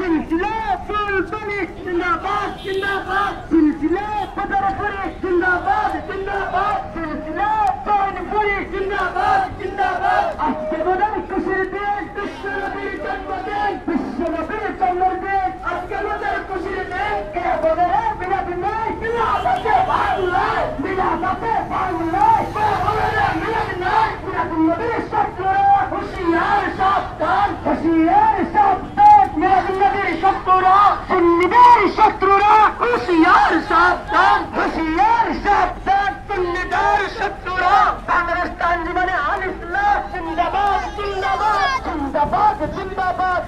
सिलसिला बुलबुली जिंदाबाद जिंदाबाद सिलसिला पदरपुरी जिंदाबाद जिंदाबाद सिलसिला जौनपुरी जिंदाबाद जिंदाबाद আজকে আমাদের খুশির দিন বিশ্বনবীর জন্মদিন বিশ্বনবীর জন্মদিন আজকে আমাদের খুশির দিন কে বলে মিলাদ নাই মিলাদে বাংলায় মিলাদে বাংলায় কে বলে মিলাদ নাই মিলাদ নবীর শত্রুরা হুঁশিয়ার সাবধান হুঁশিয়ার সাবধান মিলাদ নবীর শত্রুরা সুন্নিদের শত্রুরা হুঁশিয়ার সাবধান হুঁশিয়ার সাবধান সুন্নিদের শত্রুরা পাকিস্তান জীবনে আল ইসলাম জিন্দাবাদ জিন্দাবাদ জিন্দাবাদ জিন্দাবাদ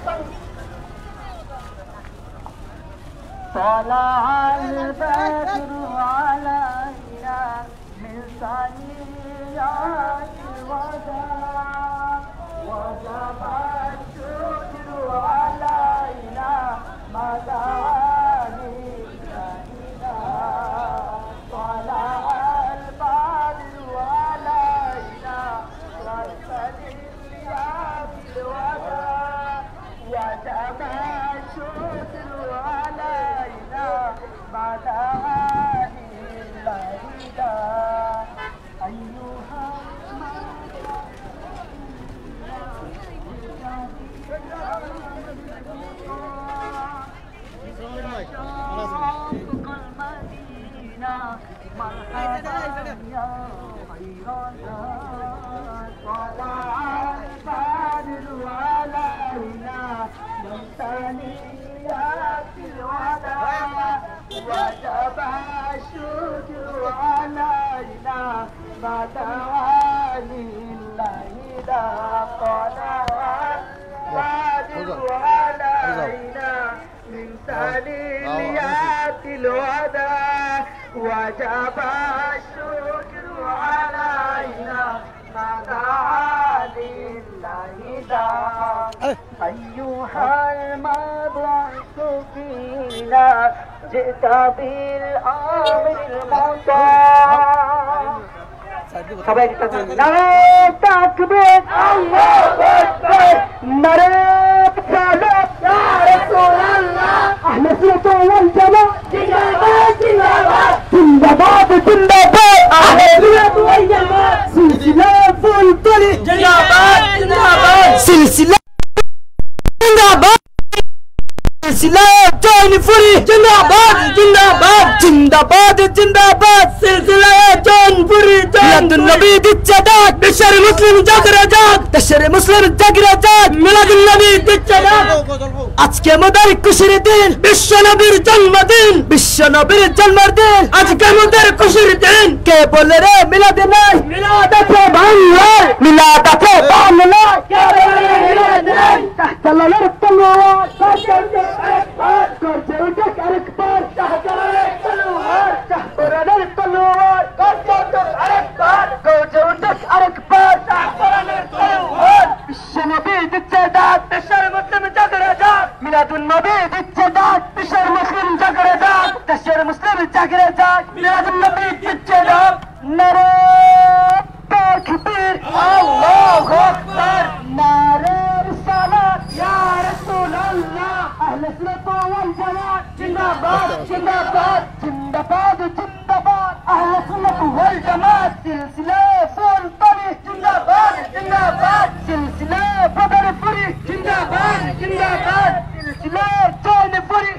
طلع البدر علينا من ثنيات الوداع وجب الشكر علينا ما دعا لله طلع البدر علينا من ثنيات الوداع وجب الشكر علينا ما دعا لله أيها المدينة مرحبا يا خير الناس طلع البدر علينا من ثنيات الوداع وجب الشكر علينا ما دعا لله طلع البدر علينا من ثنيات الوداع وجب الشكر علينا ما دعا لله أيها المبعوث فينا جئت بالأمر المطاع সবাই নারে তাকবীর আল্লাহু আকবার নারে সালাত ইয়া রাসূলুল্লাহ আহলে সুন্নাত ওয়াল জামাত জিন্দাবাদ জিন্দাবাদ জিন্দাবাদ জিন্দাবাদ আহলে সুন্নাত ওয়াল জামাত সিলসিলা বুলবুলি জিন্দাবাদ জিন্দাবাদ সিলসিলা জিন্দাবাদ सिलसिला जौनपुरी जिंदाबाद जिंदाबाद जिंदाबाद जिंदाबाद सिलसिला जौनपुरी मिलाद नबी दिच्छे डाक देशेर मुस्लिम জাগরে जाग देशेर मुस्लिम জাগরে जाग मिलाद नबी दिच्छे डाक আজকে আমাদের খুশির দিন বিশ্ব নবীর জন্মদিন বিশ্ব নবীর জন্মদিন আজকে আমাদের খুশির দিন কে বলে রে মিলাদ নাই মিলাদ আছে বাংলায় মিলাদ আছে বাংলায় কে বলে মিলাদ নাই তাহতালার তলোয়ার করজৌটক আরেকবার তাহতালার তলোয়ার তাহতালার তলোয়ার করজৌটক আরেকবার করজৌটক আরেকবার তাহতালার তলোয়ার বিশ্ব নবী দিচ্ছে ডাক দেশের মুসলিম জাগরে যাক মিলাদুন নবী দিচ্ছে ডাক দেশের মুসলিম জাগরে যাক দেশের মুসলিম জাগরে যাক মিলাদুন নবী দিচ্ছে ডাক নারে তাকবীর আল্লাহু আকবার নারে রিসালাত ইয়া রাসূলুল্লাহ আহলে সুন্নাত ওয়াল জামাত জিন্দাবাদ জিন্দাবাদ জিন্দাবাদ জিন্দাবাদ আহলে সুন্নাত ওয়াল জামাত সিলসিলা বুলবুলি জিন্দাবাদ জিন্দাবাদ সিলসিলা বদরপুরি জিন্দাবাদ জিন্দাবাদ সিলসিলা জৌনপুরি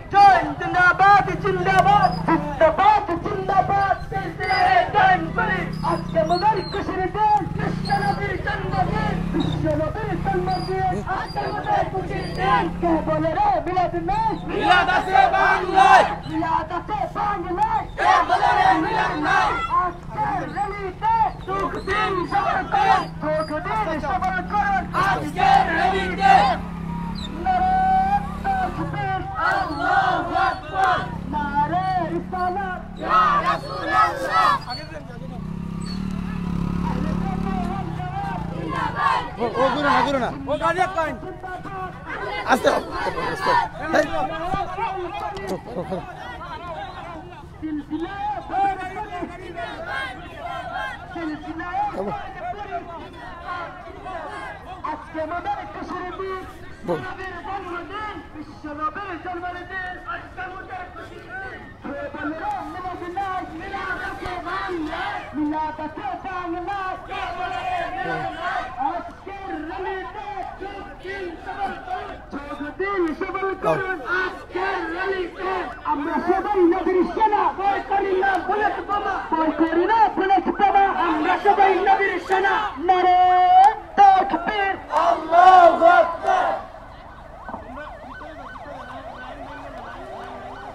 জিন্দাবাদ জিন্দাবাদ জিন্দাবাদ জিন্দাবাদ সিলসিলা জৌনপুরি আজকে আমাদের খুশির দিন বিশ্ব নবীর জন্মদিন বিশ্ব নবীর জন্মদিন আজকে আমাদের খুশির দিন কে বলে রে মিলাদ নাই মিলাদ আছে বাংলায় মিলাদ আছে বাংলায় কে বলে রে মিলাদ নাই আজকের রেলিতে সুখ দিন সবর করুন সুখ দিন সবর করুন আজকের রেলিতে নারে তাকবীর আল্লাহু আকবার নারে রিসালাত ইয়া রাসূলুল্লাহ ও গুরু না ও গাড়ি কইন আস্তে আস্তে আজকে আমাদের খুশির দিন বিশ্বনবীর জন্মের দিন আজকে আমাদের খুশি বললো মিলাদ মিলাদকে বাংলায় মিলাদকে বাংলায় কে বলে আজকের রলিতে যোগদিন সবল করুন আজকের রলিতে আমরা সবাই নবীর সেনা বয় করি না বুলেট বোমা বয় করি না বুলেট বোমা আমরা সবাই নবীর সেনা নারে তাকবীর আল্লাহু আকবার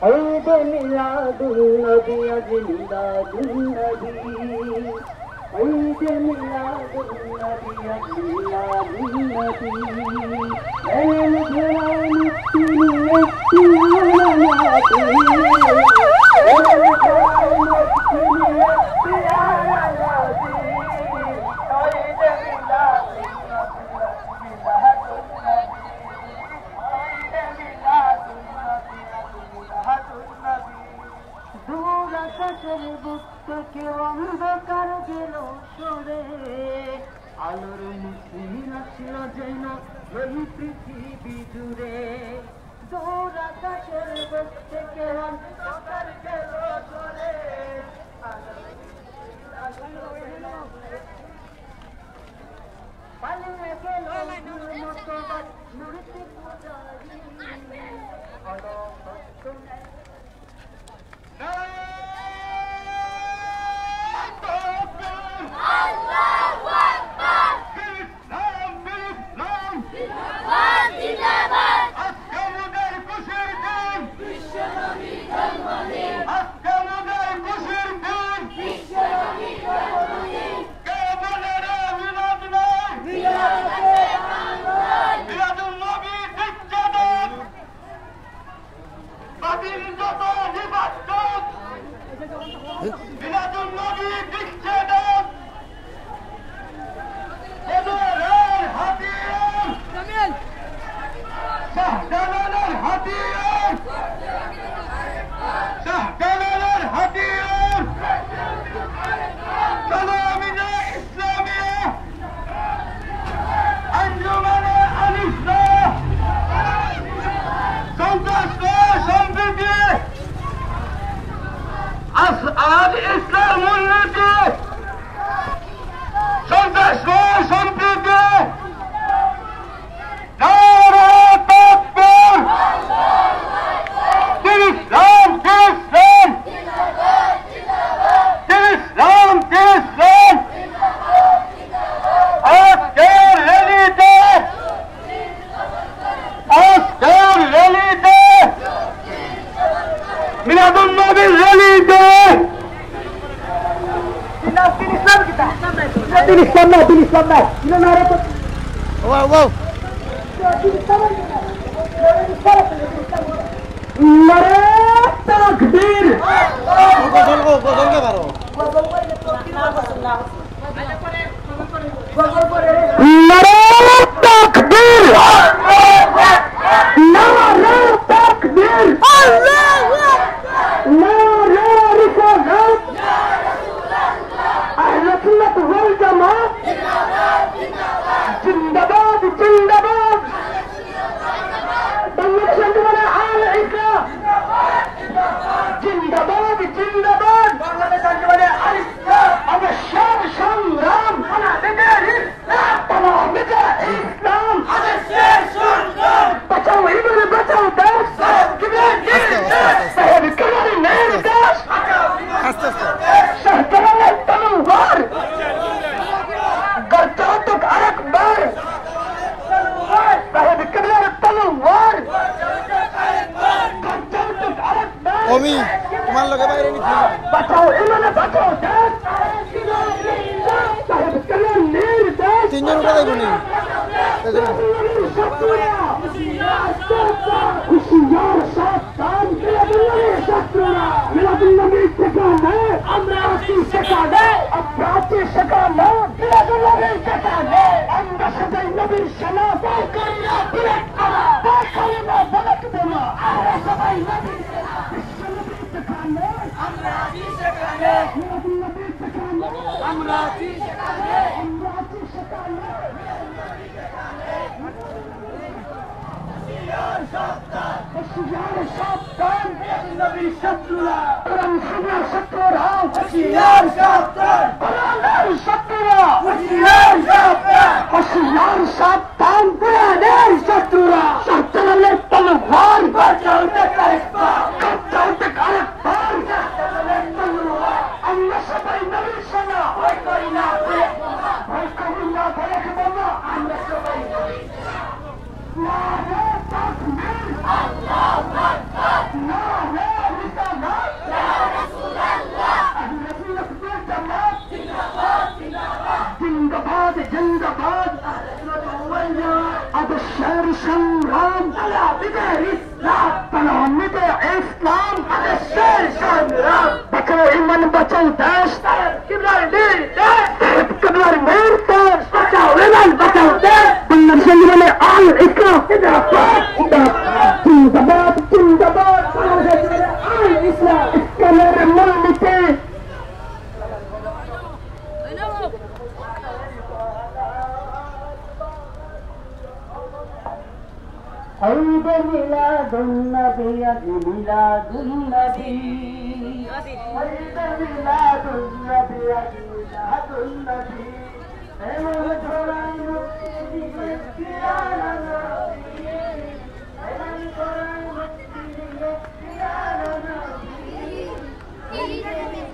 عيد ميلاد النبي عيد ميلاد النبي عيد ميلاد النبي عيد ميلاد النبي الجيران অন্ধকার গেল সরে আলোর মিছিল ছিল যেন এই পৃথিবী জুড়ে দূর আকাশের বুক থেকে অন্ধকার গেল সরে পালিয়ে গেল মূর্তি পূজারি Wow, wow. তাকবীর গজল কে পারো নারে তাকবীর নারে তাকবীর আল্লাহু আকবার নারে রিসালাত আহলে সুন্নাত ওয়াল জামাত জিন্দাবাদ জিন্দাবাদ বাংলাদেশের জমানা আল ইসলাম জিন্দাবাদ জিন্দাবাদ বাংলাদেশের জমানা আল ইসলাম অবশ্যই সংগ্রাম ইসলাম অবশ্যই সংগ্রাম বাঁচাও ইমান বাঁচাও দেশ সাহেব কামাল নেই দেশ আস্তে আস্তে শাহজালাল তলোয়ার গর্জতক আরেকবার সাহেব কামাল তলোয়ার গর্জতক আরেকবার কমি তোমার লগে বাইরে নিছি বাঁচাও ইমান বাঁচাও দেশ সাহেব কামাল নেই দেশ তিনজন উঠে যাইব নি হুশিয়ার সাবধান শত্রুরা মিলাদুল্নবী সেখানে আমরা আছি সেখানে আমরা আছি সেখানে মিলাদুল্নবী সেখানে আমরা সবাই নবীর সেনা বয় করি না বুলেট মারা বয় করি না বুলেট বোমা আমরা সবাই নবীর সেনা বিশ্বনবী সেখানে আমরা আছি সেখানে মিলাদুল্নবী সেখানে আমরা আছি সেখানে আমরা আছি সেখানে होशियार सावधान नबी शत्रुरा रंगसिंह शत्रुरा होशियार सावधान बराबर शत्रुरा होशियार सावधान होशियार सावधान बराबर शत्रुरा शत्रुले तलवार बचाओ करपा बचाओ करपा शत्रुले तलवार अल्लाह सबाई नबी सना होय कोई ना बोले बाबा अल्लाह सबाई नबी नारे तकबीर अल्लाहु अकबर नारे रिसालत या रसूल अल्लाह अहले सुन्नत वल जमात जिंदाबाद जिंदाबाद जिंदाबाद जिंदाबाद अहले सुन्नत वल जमात अब शहर संग्राम तला बिदर इस्लाम तला मिदे इस्लाम अब शहर संग्राम बचाओ ईमान बचाओ देश किबलार मीर किबलार मीर बचाओ ईमान बचाओ देश बंदर संग्राम आल इस्लाम जिंदाबाद जिंदाबाद जिंदाबाद आल इस्लाम इसके मेरे मन मिटे عيد ميلاد النبي عيد ميلاد النبي عيد ميلاد النبي عيد ميلاد النبي أمر جرائم يا نبي أمر جرائم يا نبي عيد ميلاد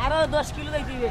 আরো 10 কিলো যাইতে দিবে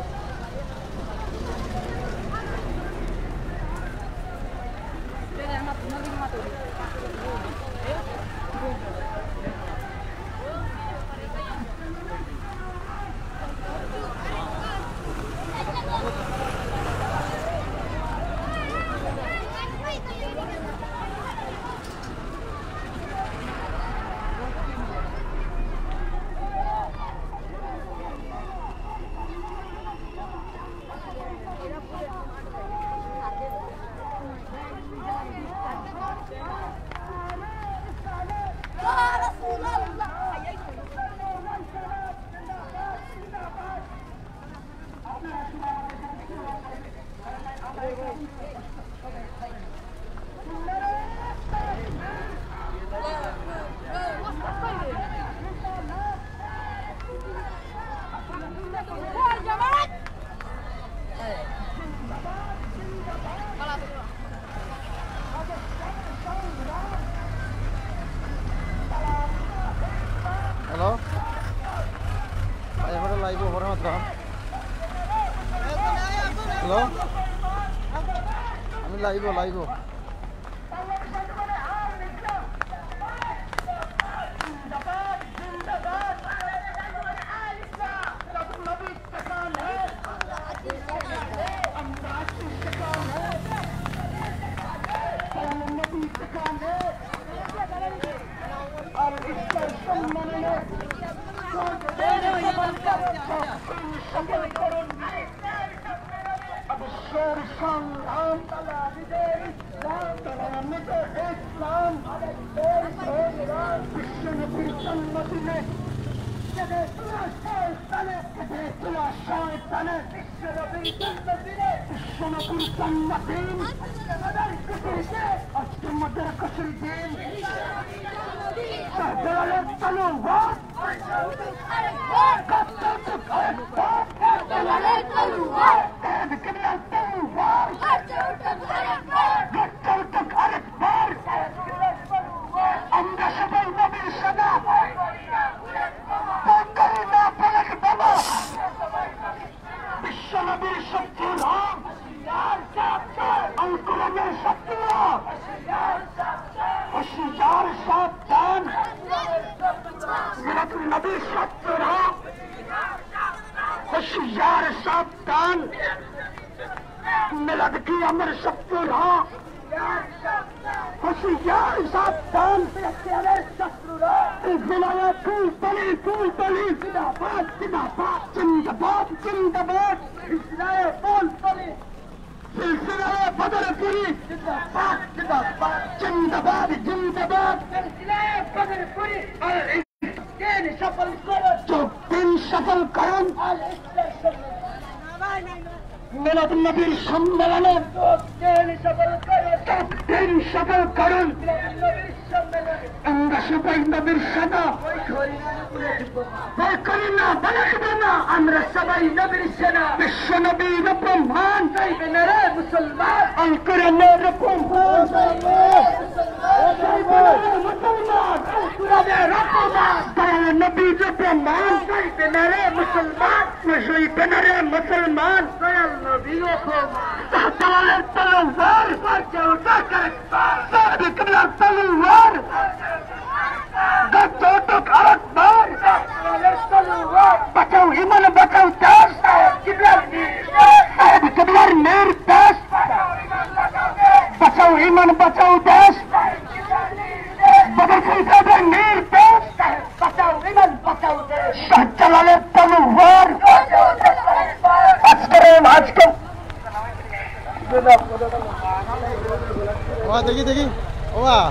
Halo. Ayo pada live orang matra. Halo. Kami live. মিলাদ নবীর সম্মেলনে সফল করুন আমরা সবাই নবীর সেনা ভয় করি না বলবো না আমরা সবাই নবীর সেনা বিশ্ব নবীর ব্রহ্মাণ চাইবেন রে মুসলমান অঙ্কুরের ব্রহ্মাণ নবীর ব্রহ্মাণ চাইবেন রে মুসলমান চাইবেন রে মুসলমান দয়াল নবীর তলোয়ার তলোয়ার বাঁচাও ইমান বাঁচাও দেশ কবলার মেয়ের দেশ বাঁচাও ইমান বাঁচাও দেশ বাবার মেয়ের দেশ বাঁচাও ইমান বাঁচাও দেশ শাহজালালের তলোয়ার আজকে Wah, দেখি wah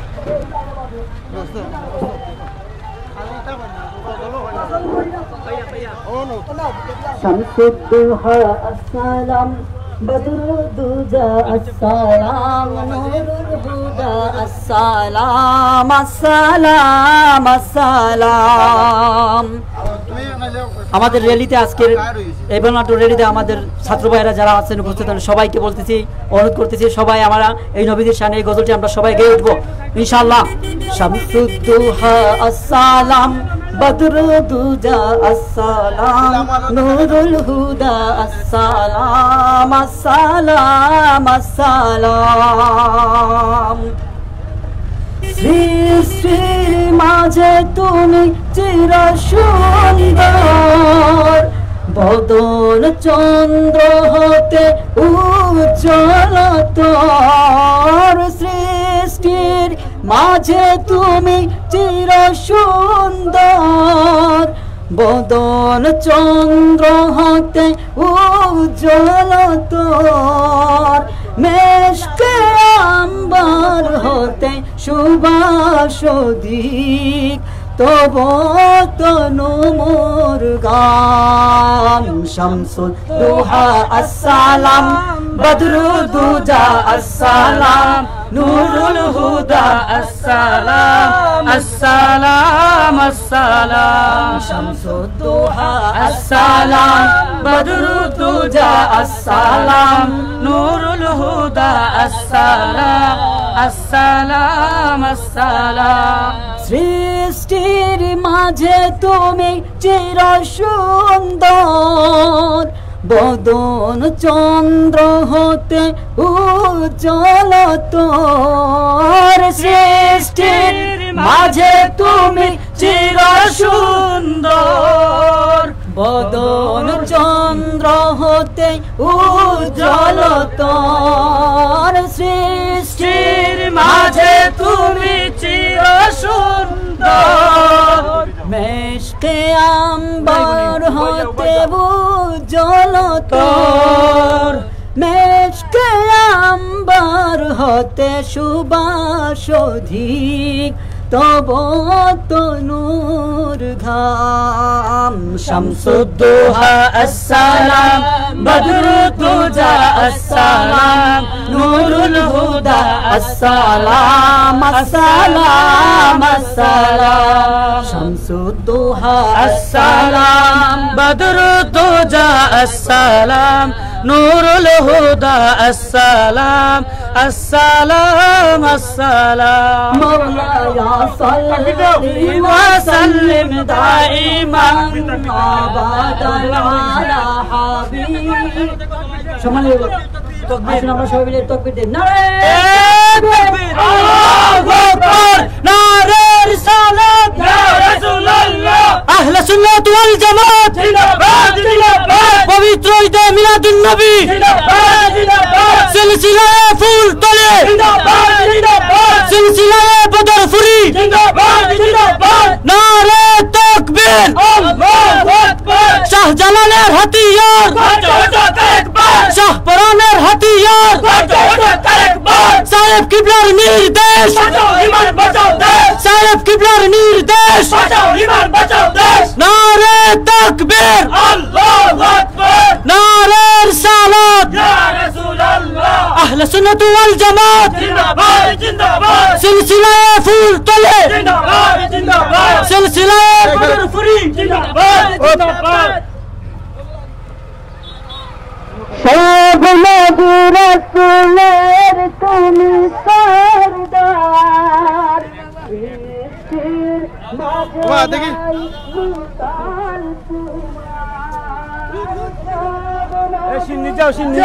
শামসুদ্দোহা আসসালাম বদরুদ্দুজা আসসালাম নূরুল হুদা আসসালাম আসসালাম আসসালাম। আমাদের র্যালিতে আজকের এই বলনাট্য র্যালিতে আমাদের ছাত্র ভাইয়েরা যারা আছেন উপস্থিত সবাইকে বলতেছি, অনুরোধ করতেছি সবাই আমরা এই নবীদের শানে এই গজলটি আমরা সবাই গেয়ে উঠবো ইনশাআল্লাহ। শামসুদ্দোহা আসসালাম বদরুদ্দুজা আসসালাম নূরুল হুদা আসসালাম আসসালাম আসসালাম। সৃষ্টির মাঝে তুমি চির সুন্দর বদন চন্দ্র হতে উজ্জ্বল তোর। সৃষ্টির মাঝে তুমি চির সুন্দর বদন চন্দ্র হতে উজ্জ্বল তোর। মেশকে আম্বার হতে সুবাস দিক তব তনু মোর গান। শামসুদ্দোহা আসসালাম বদরুদ্দুজা अस्सलाम नूरुल हुदा अस्सलाम अस्सलाम अस्सलाम शम्सुद्दुहा अस्सलाम बदरुद्दुजा अस्सलाम नूरुल हुदा अस्सलाम अस्सलाम अस्सलाम সৃষ্টির মাঝে তুমি চির সুন্দর বদন চন্দ্র হতে উজ্জ্বল তোর সৃষ্টির মাঝে তুমি চির সুন্দর বদন চন্দ্র হতে উজ্জ্বল তোর সৃষ্টির মাঝে তুমি চির সুন্দর মেশকে আম্বর হতে উজ্জ্বল তোর মেশকে আম্বর হতে সুবাস অধিক তব তনুর ঘাম শামসুদ্দোহা আসসালাম বদরুদ্দুজা আসসালাম নূরুল হুদা আসসালাম আসসালাম আসসালাম শামসুদ্দোহা আসসালাম বদরুদ্দুজা আসসালাম নূরুল হুদা আসসালাম আসসালাম আসসালাম মাওলানা সাল্লি ওয়া সাল্লিম দাইমান আবাদান আলা হাবিব সম্মানিত তাকবীর আমরা সবাই মিলে তাকবীর দেন নারে তাকবীর আল্লাহু আকবার নারে রিসালাত ইয়া রাসূলুল্লাহ আহলে সুন্নাত ওয়াল জামাত জিন্দাবাদ জিন্দাবাদ পবিত্র ঈদ মিলাদুন নবী জিন্দাবাদ জিন্দাবাদ সিলসিলায়ে ফুল তলে জিন্দাবাদ জিন্দাবাদ সিলসিলায়ে বদর ফুরি জিন্দাবাদ জিন্দাবাদ নারে তাকবীর আল্লাহু আকবার শাহজালালের হাতিয়ার একবার শাহপরানের হাতিয়ার একবার সাহেব কিবলার নির্দেশ বাঁচাও ঈমান বাঁচাও দেশ সাহেব কিবলার নির্দেশ বাঁচাও ঈমান বাঁচাও দেশ নারে তাকবীর আল্লাহু আকবার নারে রিসালাত ইয়া রাসূলুল্লাহ আহলে সুন্নাত ওয়াল জামাত জিন্দাবাদ জিন্দাবাদ সিলসিলায়ে ফুল তলে জিন্দাবাদ জিন্দাবাদ সিলসিলায়ে বদর ফুরি জিন্দাবাদ জিন্দাবাদ সব নবী রাসূলের তুমি সরদার সৃষ্টির মাঝে দেখি মুতাল তোমার এই সিন্নি যাও সিন্নি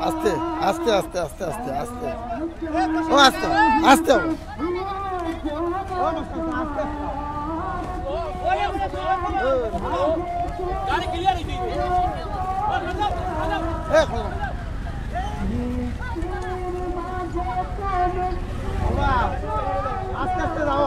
আস্তে আস্তে আস্তে আস্তে আস্তে আস্তে ও আস্তে আস্তে গাড়ি ক্লিয়ার হইছে আস্তে আস্তে যাও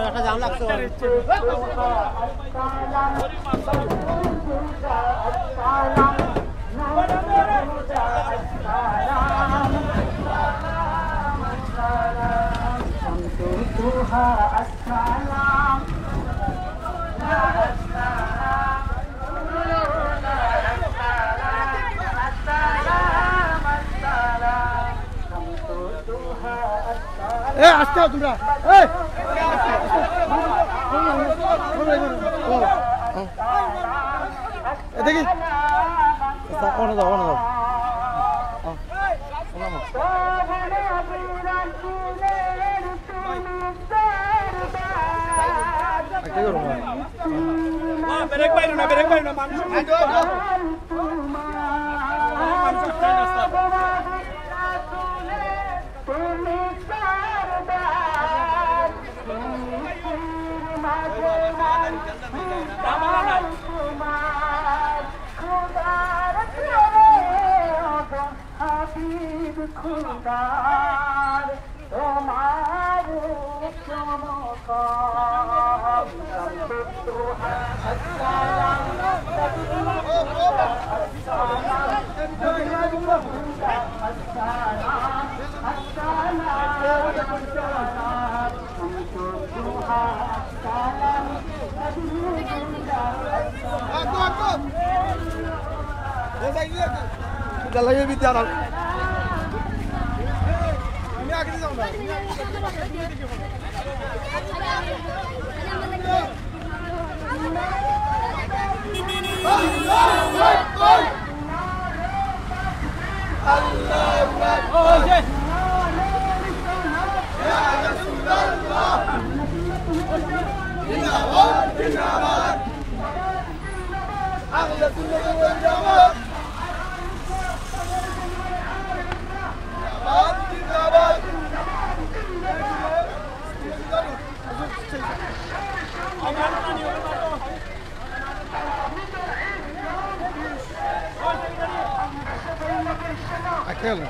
একটা জাম লাগছে এ আসতে তোমরা এই দেখি অনে দাও ব্রেক পাইলো না মানুষ Jalannya bicara. Ini akhirnya sama. Aquela.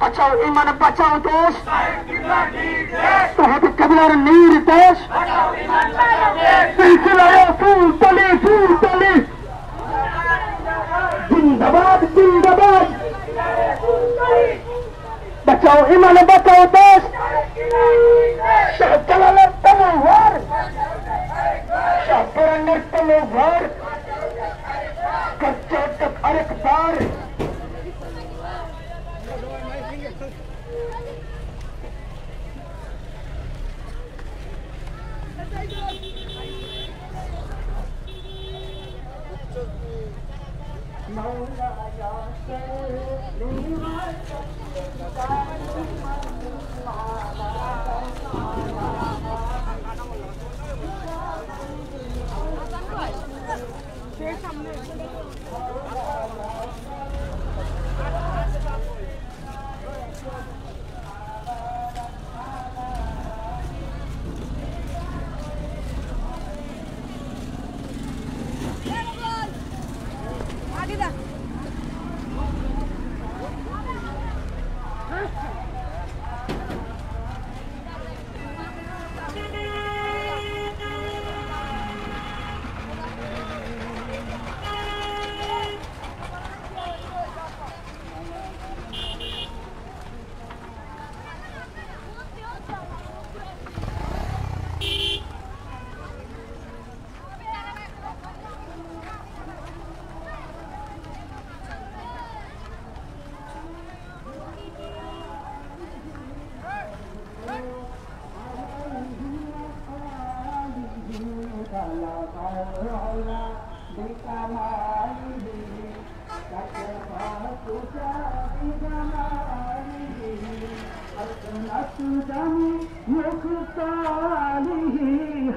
बचाओ ईमान बचाओ देश तोहद कबीर नीर देश सिलसिला फूल तली जिंदाबाद जिंदाबाद बचाओ ईमान बचाओ देश शाहजलाल तलवार शाहपुर तलवार कच्चे तक हर एक बार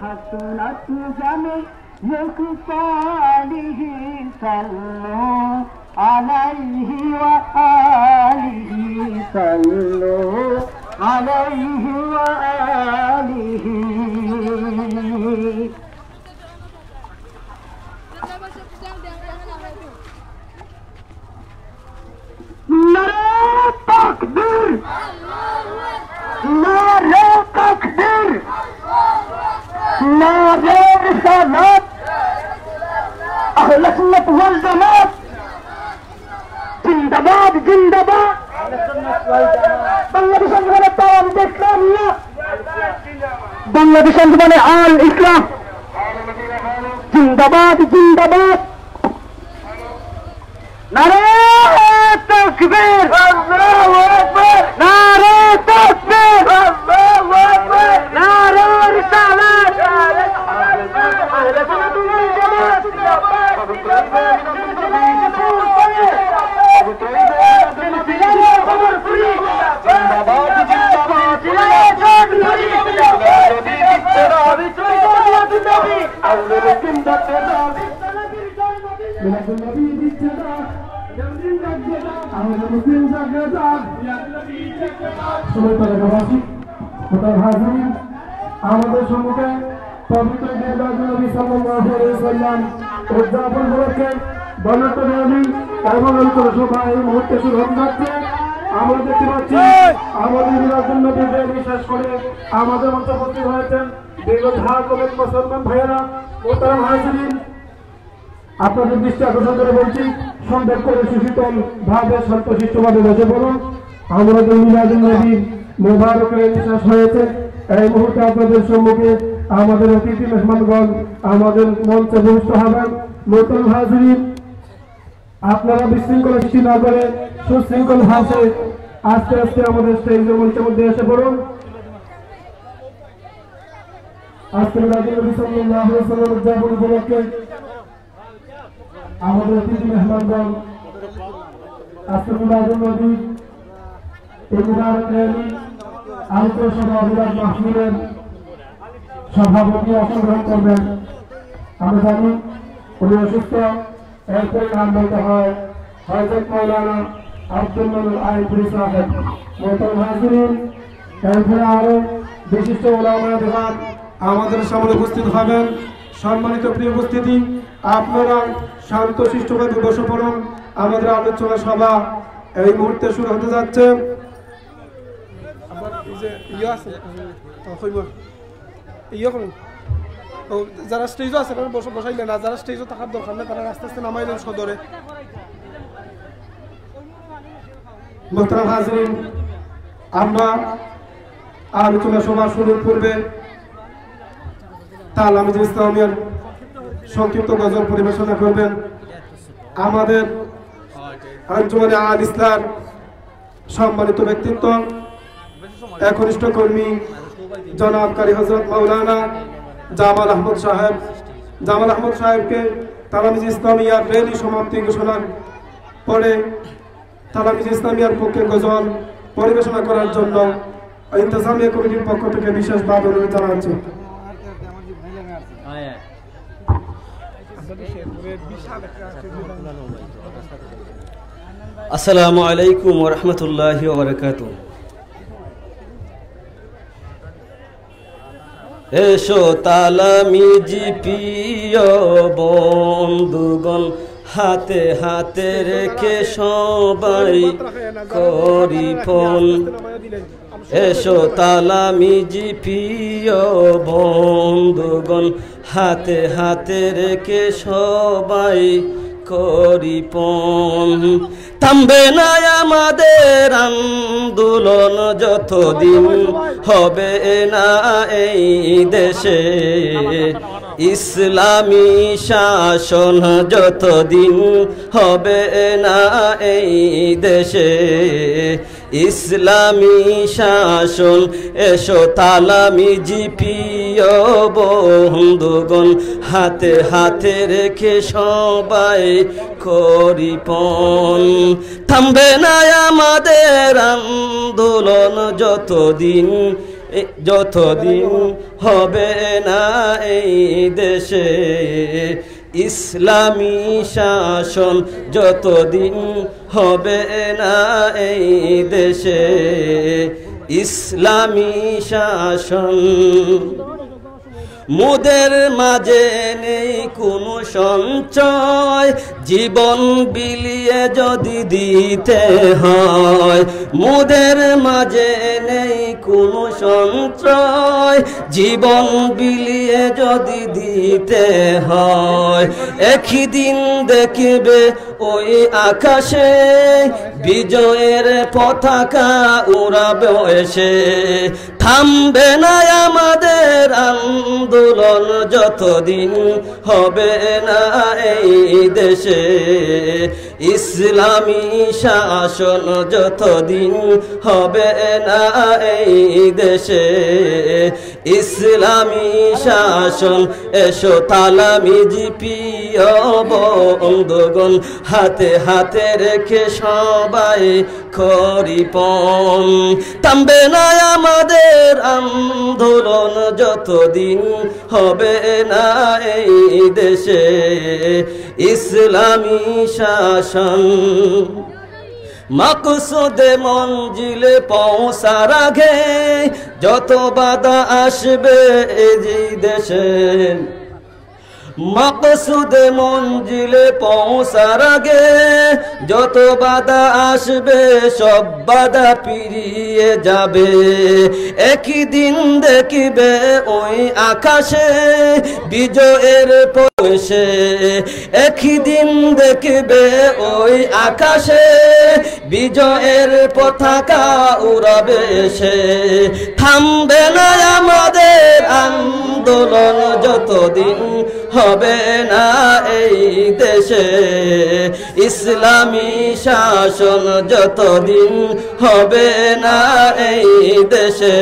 हसनत जाने युक्तालिहि सल्लु अलैहि व आलिहि सल्लु अलैहि व आलिहि नारे तकबीर বাংলাদেশ আন্দোলনের তাওয়াম ইসলামিয়া, বাংলাদেশ আন্দোলনে আল ইসলাম জিন্দাবাদ জিন্দাবাদ। নারে তাকবীর, আল্লাহু আকবার, নারে তাকবীর, আল্লাহু আকবার, নারে রিসালাত, আহলে সুন্নাত ওয়াল জামাত জিন্দাবাদ, আমাদের সম্মুখে পবিত্র নবী সাল্লাল্লাহু আলাইহি ওয়াসাল্লাম উদযাপন উপলক্ষে বর্ণাঢ্য র্যালি এবং আলোচনা সভা এই মুহূর্তে শুরু হতে যাচ্ছে। আমরা দেখতে পাচ্ছি আমাদের মিলাদুন নবীর র্যালি শেষ করে আমাদের মধ্যে উপস্থিত হয়েছেন দীর্ঘধার কমিট মুসলমান ভাইয়েরা। মোহতারাম হাজিরিন, আপনাদের দৃষ্টি আকর্ষণ করে বলছি, সন্দেহ করে সুশীতল ভাবে শান্তশিষ্টভাবে বসে পড়ুন। আমাদের মিলাদুন নবীর মোবারক র্যালি শেষ হয়েছে। এই মুহূর্তে আপনাদের সম্মুখে আমাদের অতিথি মেহমানগণ আমাদের মঞ্চে ভূমিষ্ঠ হবেন। মোহতারাম হাজিরিন, আপনারা বিশৃঙ্খলা সৃষ্টি না করে সুশৃঙ্খল ভাষে আস্তে আস্তে আমাদের স্টেজের মঞ্চের মধ্যে এসে পড়ুন। আজকে নবী সাল্লাল্লাহু আলাইহি ওয়াসাল্লাম উদযাপন উপলক্ষে আমাদের অতিথি মেহমানগণ আজকে মিলাদুন নবী এই মুবারক র্যালি আলোচনা সভা অভিলাষ মাহফিলের সভাপতি অংশগ্রহণ করবেন। আমরা জানি উনি অসুস্থ, এরপরে নাম বলতে হয় হযরত মাওলানা আব্দুল মান্নান আইয়ুবী সাহেব। মোহতারাম হাজিরিন, এরপরে আরো বিশিষ্ট উলামায়ে দিন আমাদের সামনে উপস্থিত হবেন। সম্মানিত প্রিয় উপস্থিতি, আপনারা শান্তশিষ্টভাবে বসে পড়ুন। আমাদের আলোচনা সভা এই মুহূর্তে শুরু হতে যাচ্ছে। যারা স্টেজও আছে বসাইলে না, যারা স্টেজও থাকার দরকার নেই তারা আস্তে আস্তে নামাইলেন সদরে। মোহতারাম হাজিরিন, আমরা আলোচনা সভা শুরুর পূর্বে তালামিজ ইসলামিয়ার সংক্ষিপ্ত গজল পরিবেশনা করবেন আমাদের আঞ্জুমানে আল ইসলাম সম্মানিত ব্যক্তিত্ব একনিষ্ঠ কর্মী জনাব কারি হযরত মাওলানা জামাল আহমদ সাহেব। জামাল আহমদ সাহেবকে তালামিজ ইসলামিয়ার র্যালি সমাপ্তি ঘোষণার পরে তালামিজ ইসলামিয়ার পক্ষে গজল পরিবেশনা করার জন্য ইন্তেজামিয়া কমিটির পক্ষ থেকে বিশেষভাবে অনুরোধ জানাচ্ছি। আসসালামু আলাইকুম ওয়া রাহমাতুল্লাহি ওয়া বারাকাতুহু। এসো তালামিজি প্রিয় বন্ধুগণ, হাতে হাতে রেখে সবাই করি ফোন। এসো তালামিজি প্রিয় বন্ধুগণ, হাতে হাতে রেখে সবাই করি পণ। থামবে না আমাদের আন্দোলন যতদিন হবে না এই দেশে, ইসলামী শাসন যতদিন হবে না এই দেশে, ইসলামী শাসন। এসো তালামিজি প্রিয় বন্ধুগণ, হাতে হাতে রেখে সবাই করি পণ। থামবে না আমাদের আন্দোলন যতদিন হবে না এই দেশে, ইসলামী শাসন যতদিন হবে না এই দেশে, ইসলামী শাসন। মোদের মাঝে নেই কোনো সঞ্চয়, জীবন বিলিয়ে যদি দিতে হয়। মোদের মাঝে নেই কোনো সঞ্চয়, জীবন বিলিয়ে যদি দিতে হয়। একই দিন দেখবে ওই আকাশে বিজয়ের পতাকা উড়াবে এসে থামবে না আমাদের আন্দোলন যতদিন হবে না এই দেশে ইসলামী শাসন যতদিন হবে না এই দেশে ইসলামী শাসন এসো তালামি জিপিও বন্ধুগণ হাতে হাতে রেখে সবাই খরিপন থামবে না আমাদের আন্দোলন যতদিন হবে না এই দেশে ইসলামী শাসন মাকসুদে মঞ্জিলে পৌঁছার আগে যত বাধা আসবে এই দেশে মাকসুদে মঞ্জিলে পৌঁছার আগে যত বাধা আসবে সব বাধা পেরিয়ে যাবে একই দিন দেখিবে ওই আকাশে বিজয়ের পয়সে একই দিন দেখিবে ওই আকাশে বিজয়ের পতাকা উড়াবে সে থামবে না আমাদের আন্দোলন যতদিন হবে না এই দেশে ইসলামী শাসন যতদিন হবে না এই দেশে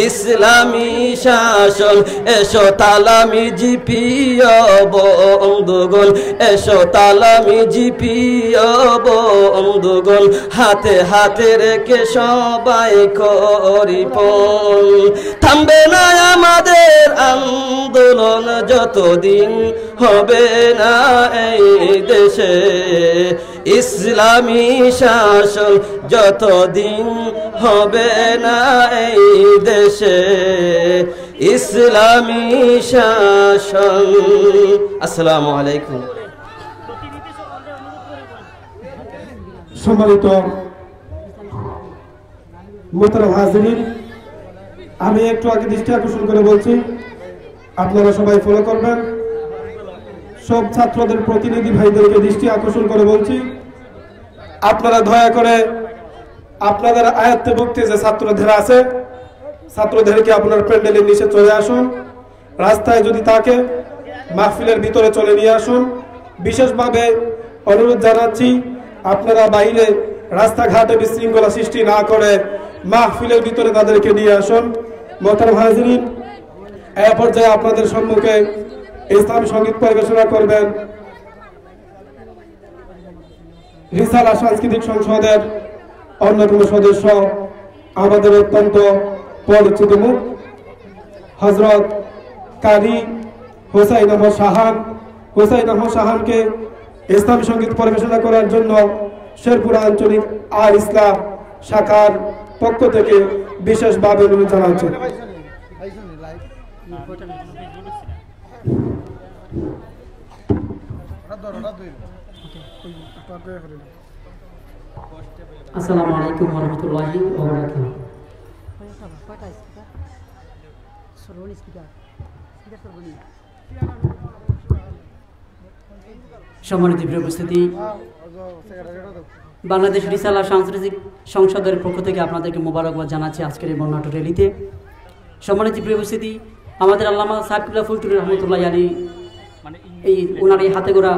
ইসলামী শাসন এসো তালামি জিপিও বন্ধুগণ এসো তালামি জিপিও বন্ধুগণ হাতে হাতে রেখে সবাই করিপন থামবে না আমাদের আন্দোলন যতদিন হবে না এই দেশে ইসলামী শাসন যতদিন হবে না এই দেশে ইসলামী শাসন আসসালামু আলাইকুম সম্মানিত মোহতারাম হাজিরিন আমি একটু আগে দৃষ্টি আকর্ষণ করে বলছি আপনারা সবাই ফলো করবেন সব ছাত্রদের প্রতিনিধি ভাইদেরকে দৃষ্টি আকর্ষণ করে বলছি আপনারা দয়া করে আপনাদের আয়ত্তভুক্তি যে ছাত্রদের আছে ছাত্রদেরকে আপনার প্যান্ডেলের নিচে চলে আসুন রাস্তায় যদি থাকে মাহফিলের ভিতরে চলে নিয়ে আসুন বিশেষভাবে অনুরোধ জানাচ্ছি আপনারা বাইরে রাস্তাঘাটে বিশৃঙ্খলা সৃষ্টি না করে মাহফিলের ভিতরে তাদেরকে নিয়ে আসুন মোহতারাম হাজিরিন এই পর্যায়ে আপনাদের সম্মুখে ইসলাম সঙ্গীত পরিবেশনা করবেন রিসালা সাংস্কৃতিক সংসদের অন্যতম সদস্য আমাদের অত্যন্ত পরিচিত মুখ হযরত কারি হুসাইন আহমদ শাহান হুসাইন আহমদ শাহানকে ইসলাম সঙ্গীত পরিবেশনা করার জন্য শেরপুর আঞ্চলিক আর ইসলাম শাখার পক্ষ থেকে বিশেষভাবে অনুরোধ জানাচ্ছি আসসালামু আলাইকুম ওয়া রাহমাতুল্লাহি ওয়া বারাকাতুহু সম্মানিত প্রিয় উপস্থিতি বাংলাদেশ রিসালা সাংস্কৃতিক সংসদের পক্ষ থেকে আপনাদেরকে মোবারকবাদ জানাচ্ছি আজকের এই বর্ণাঢ্য র্যালিতে সম্মানিত প্রিয় উপস্থিতি আমাদের আল্লামা সাহেব কিবলা ফুলতুর রহমতুল্লাহ আলী এই ওনার এই হাতে গড়া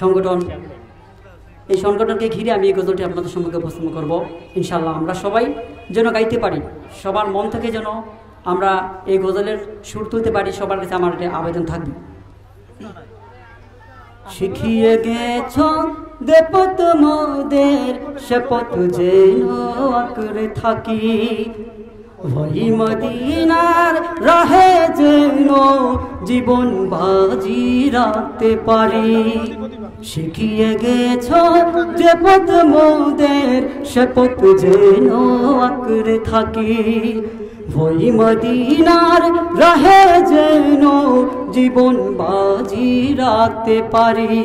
সংগঠন এই সংগঠনকে ঘিরে আমি এই গজলটি আপনাদের সম্মুখে উপস্থাপন করব ইনশাআল্লাহ আমরা সবাই যেন গাইতে পারি সবার মন থেকে যেন আমরা এই গজলের সুর তুলতে পারি সবার কাছে আমার একটা আবেদন থাকবে শিখিয়ে গেছ দেপত মোদের শপথ যেন আঁকড়ে থাকি ওই মদিনার রাহে যেন জীবন বাজি রাখতে পারি শিখিয়ে গেছ যে পথ মোদের শপথ যেন আঁকড়ে থাকি ওই মদিনার রাহে যেন জীবন বাজি রাখতে পারি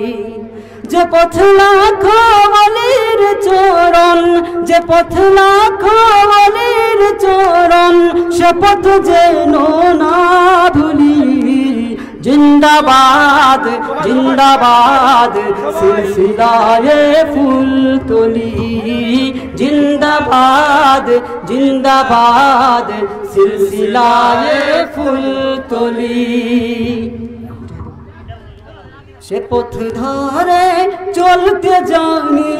যে পথ লাখো ওয়ালির চরণ যে পথ লাখো ওয়ালির চরণ সে পথ যেন না ভুলি जिंदाबाद जिंदाबाद सिलसिलाए फूलतली जिंदाबाद जिंदाबाद सिलसिलाए फूलतली সে পথ ধরে চলতে জানি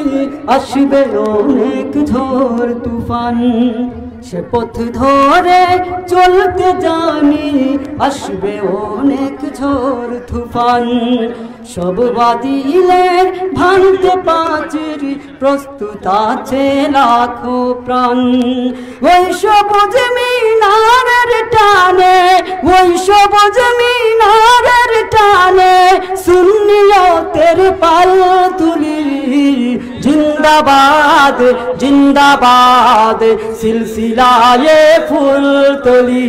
আসবে অনেক ঝড় তুফান সে পথ ধরে চলতে জানি আসবে অনেক ঝড় তুফান সব বাদিলের ভাঙতে পাঁচির প্রস্তুত আছে লাখো প্রাণ ওই সবুজ মিনারের টানে ওই সবুজ মিনারের টানে সুন্নিয়তের পাল তুলি জিন্দাবাদ জিন্দাবাদ সিলসিলায়ে ফুলতলি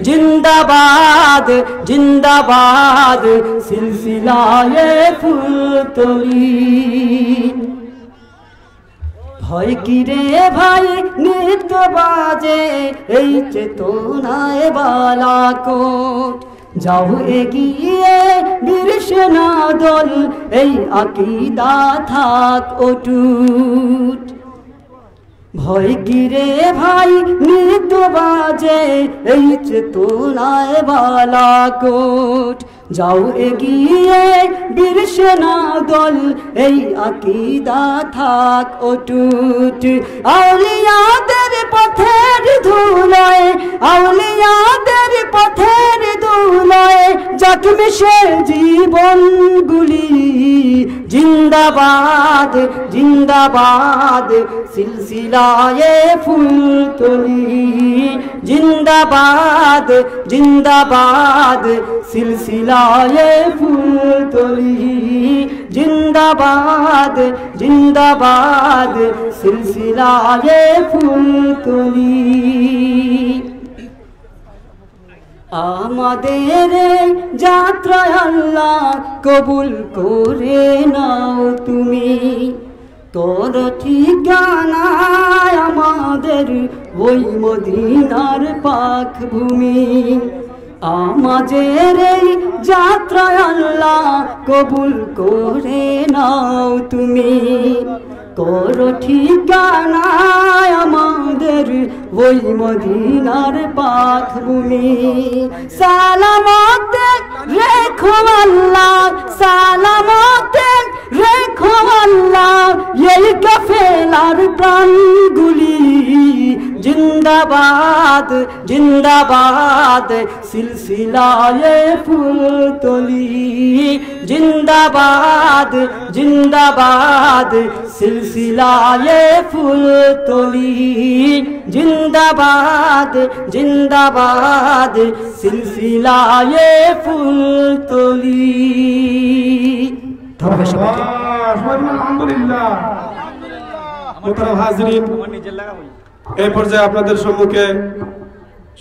জিন্দাবাদ জিন্দাবাদ সিলসিলায়ে ফুলতলি ভয় কি রে ভাই নিত্য বাজে এই চেতনায় বালাকোট যাও এগিয়ে বীর সেনা দল এই আকীদা থাক অটুট ভয় কি রে ভাই নিত্য বাজে এই চেতনায় বালাকোট যাও এগিয়ে বীর সেনা দল এই আকীদা থাক অটুট আউলিয়াদের পথের ধুলোয় আউলিয়াদের পথের ধুলোয় যাক মিশে জীবনগুলি জিন্দাবাদ জিন্দাবাদ সিলসিলায়ে ফুলতলি জিন্দাবাদ জিন্দাবাদ সিলসিলায়ে ফুলতলি জিন্দাবাদ জিন্দাবাদ সিলসিলায়ে ফুলতলি আমাদের যাত্রা আল্লাহ কবুল করে নাও তুমি তোর ঠিকানায় আমাদের ওই মদিনার পাক ভূমি আমাদের এই যাত্রা আল্লাহ কবুল করে নাও তুমি তোর ঠিকানায় আমাদের ওই মদিনার পাক ভূমি সালামতে রেখো আল্লাহ সালামতে রেখো আল্লাহ এই কাফেলার প্রাণগুলি জিন্দাবাদ জিন্দাবাদ সিলসিলায়ে ফুলতলি জিন্দাবাদ জিন্দাবাদ সিলসিলায়ে ফুলতলি জিন্দাবাদ জিন্দাবাদ সিলসিলায়ে ফুলতলি আলহামদুলিল্লাহ মোহতারাম হাজরিন এই পর্যায়ে আপনাদের সম্মুখে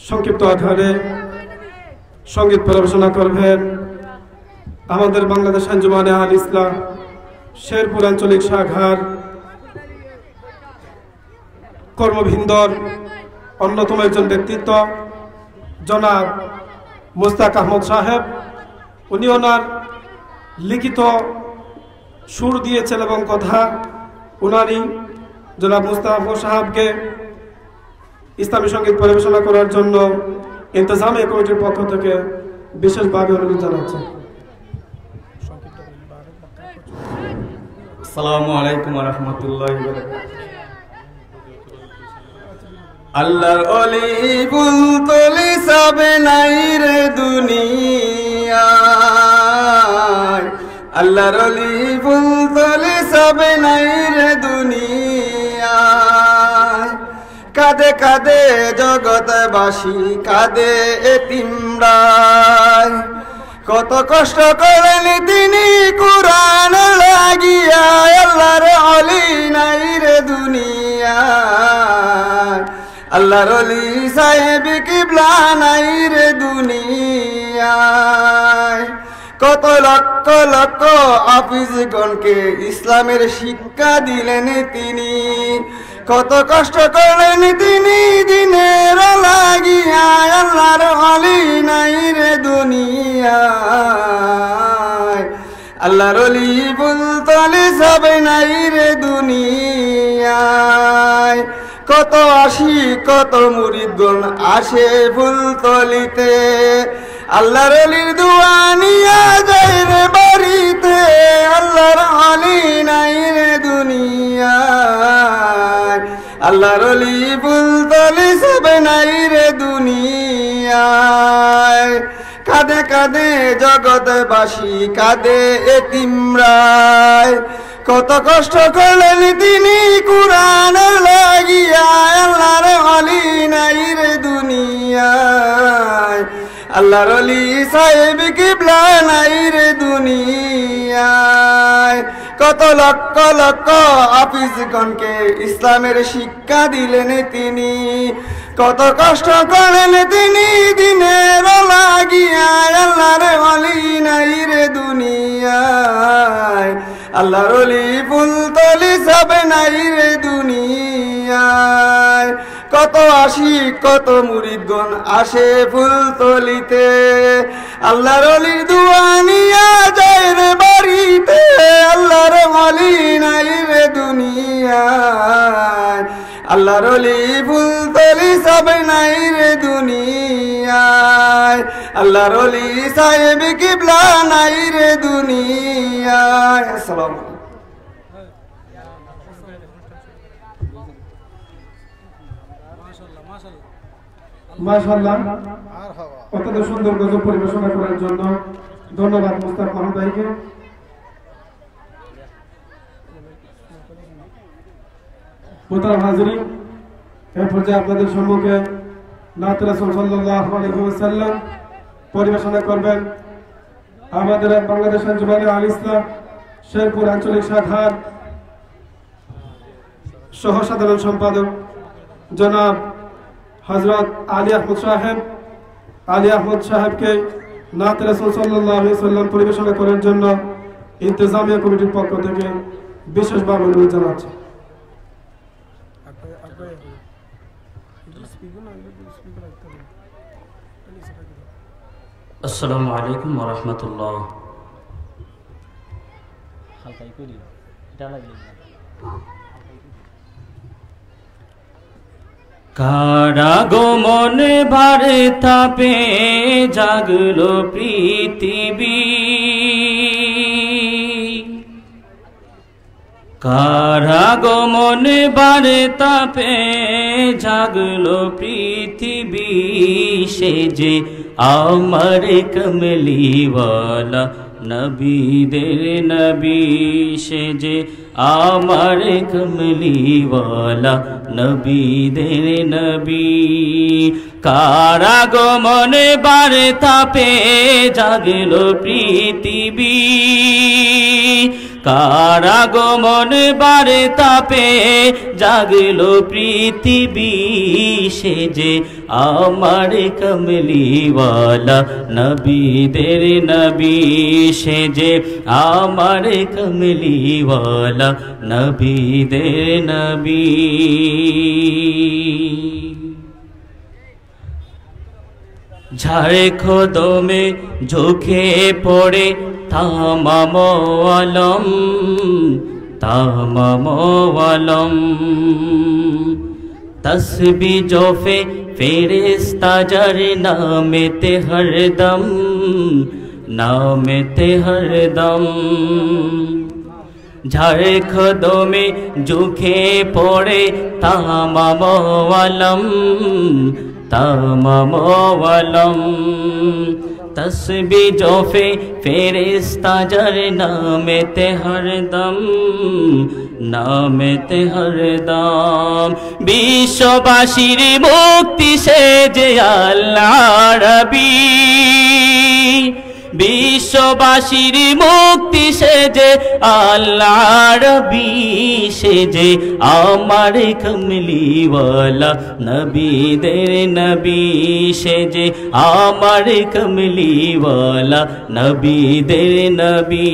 সংক্ষিপ্ত আকারে সঙ্গীত পরিবেশনা করবেন আমাদের বাংলাদেশ আঞ্জুমানে আল ইসলাম শেরপুর আঞ্চলিক শাখার কর্মভিন্দর অন্যতম একজন ব্যক্তিত্ব জনাব মুস্তাক আহমদ সাহেব উনি ওনার লিখিত সুর দিয়েছেন এবং কথা উনারই জনাব মুস্তাক আহমদ সাহেবকে ইসলামী সঙ্গীত পরিবেশনা করার জন্য ইন্তজামিয়া কমিটির পক্ষ থেকে বিশেষভাবে অনুরোধ জানাচ্ছি। আসসালামু আলাইকুম ওয়া রাহমাতুল্লাহি ওয়া বারাকাতুহু। আল্লাহর ওলি ফুলতলি সবে নাই রে দুনিয়ায় আল্লাহর ওলি ফুলতলি সবে নাই রে দুনিয়ায় কাঁদে কাঁদে জগৎবাসী কাঁদে এতিমরায় কত কষ্ট করেন তিনি কুরআন লাগিয়া আল্লাহর ওলি নাই রে দুনিয়ায় আল্লাহর ওলি সাহেব কিবলা নাই রে দুনিয়ায় কত লক্ষ লক্ষ হাফিজগণকে ইসলামের শিক্ষা দিলেন তিনি কত কষ্ট করলেন তিনি দিনের লাগিয়া আল্লাহর ওলি নাই রে দুনিয়ায় আল্লাহর অলি ফুলতলি সবে নাই রে দুনিয়ায় কত আশিক কত মুরিদগণ আসে ফুলতলিতে আল্লাহর অলির দোয়া নিয়া যায় রে বাড়িতে আল্লাহর অলি নাই রে দুনিয়ায় আল্লাহর অলি ফুলতলি সবে নাই রে দুনিয়ায় কাঁদে কাঁদে জগৎবাসী কাঁদে এতিমরায় কত কষ্ট করলেন তিনি কুরআন লাগিয়া আল্লাহর অলি নাই রে দুনিয়ায় আল্লাহর অলি সাহেব কিবলা নাই রে দুনিয়ায় কত লক্ষ লক্ষ হাফিজগণকে ইসলামের শিক্ষা দিলেন তিনি কত কষ্ট করেন তিনি দিনের লাগিয়া আল্লাহর অলি নাই রে দুনিয়ায় আল্লাহর অলি ফুলতলি সবে নাই রে দুনিয়ায় কত আশিক কত মুরিদগণ আসে ফুলতলিতে আল্লাহর অলির দোয়া নিয়া যায় রে বাড়িতে আল্লাহর অলি নাই রে দুনিয়ায় আল্লাহর অলি ফুলতলি সবে নাই রে দুনিয়ায় আল্লাহর অলি সাহেব কিবলা নাই রে দুনিয়ায় আসসালামু আলাইকুম মাশাআল্লাহ অত্যন্ত সুন্দর গজল পরিবেশনা করার জন্য ধন্যবাদ মুস্তাফা মাহমুদ ভাইকে মোহতারাম হাজিরিন এই পর্যায়ে আপনাদের সম্মুখে নাত রাসূল সাল্লাল্লাহু আলাইহি ওয়াসাল্লাম পরিবেশনা করবেন আমাদের বাংলাদেশ আঞ্জুমানে আল ইসলাম শেরপুর আঞ্চলিক শাখার সহ সাধারণ সম্পাদক জনাব হযরত আলী আহমদ সাহেবকে নাত রাসূল সাল্লাল্লাহু আলাইহি ওয়াসাল্লাম পরিবেশনা করার জন্য ইন্তেজামিয়া কমিটির পক্ষ থেকে বিশেষভাবে অনুরোধ জানাচ্ছি। আসসালামু আলাইকুম ওয়া রাহমাতুল্লাহ। কারাগো মনে ভারে তাপে জাগলো পৃথিবী কারাগো মনে ভারে তাপে জাগলো পৃথিবী সে যে আমার কমলিওয়ালা নবীদের নবী সে যে আমার কমলিওয়ালা নবীদের নবী কারাগো মনে বারে তাপে জাগলো পৃথিবী কারাগো মনে বারে তাপে জাগলো পৃথিবী সে যে আমার কমলিওয়ালা নবীদের নবী সে যে আমার কমলিওয়ালা নবীদের নবী ঝাড়ে খোদমে ঝুঁকে পড়ে তামাম আলম তসবি জোফে ফেরেশতা যার নামেতে হরদম ঝাড়ে খোদমে ঝুঁকে পড়ে তামাম আলম তসবি জোফে ফেরেশতা যার নামেতে হরদম বিশ্ববাসীর মুক্তি সে যে আল্লাহ রবি বিশ্ববাসীর মুক্তি সে যে আল্লাহ রবি সে যে আমার কমলিওয়ালা নবীদের নবী সে যে আমার কমলিওয়ালা নবীদের নবী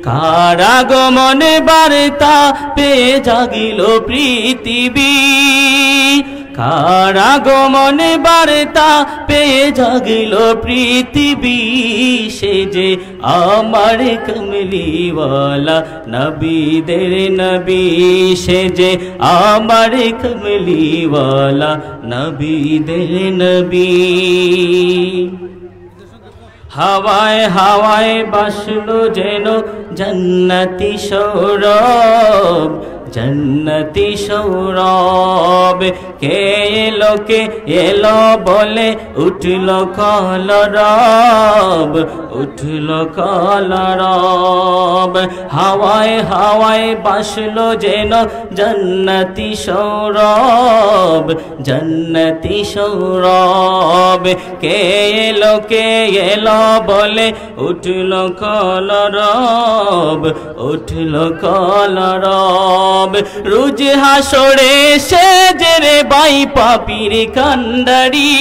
কারাগমনে বার্তা পে জাগিল পৃথিবী কার আগমনে বার্তা পেয়ে জাগল পৃথিবী সে যে আমার কমলিওয়ালা নবীদের নবী সে যে আমার কমলিওয়ালা নবীদের নবী হাওয়ায় হাওয়ায় বাসলো যেন জান্নাতি সৌরভ जन्नती सौरभ के एलो बोले उठलो कलरब उठलो कलरब हावाए हावाए बासलो जेनो जन्नती सौरभ जन्नती सौरभ के एलो बोले उठलो कलरब रोज हासरे से जेरे बाई पापीर कांडारी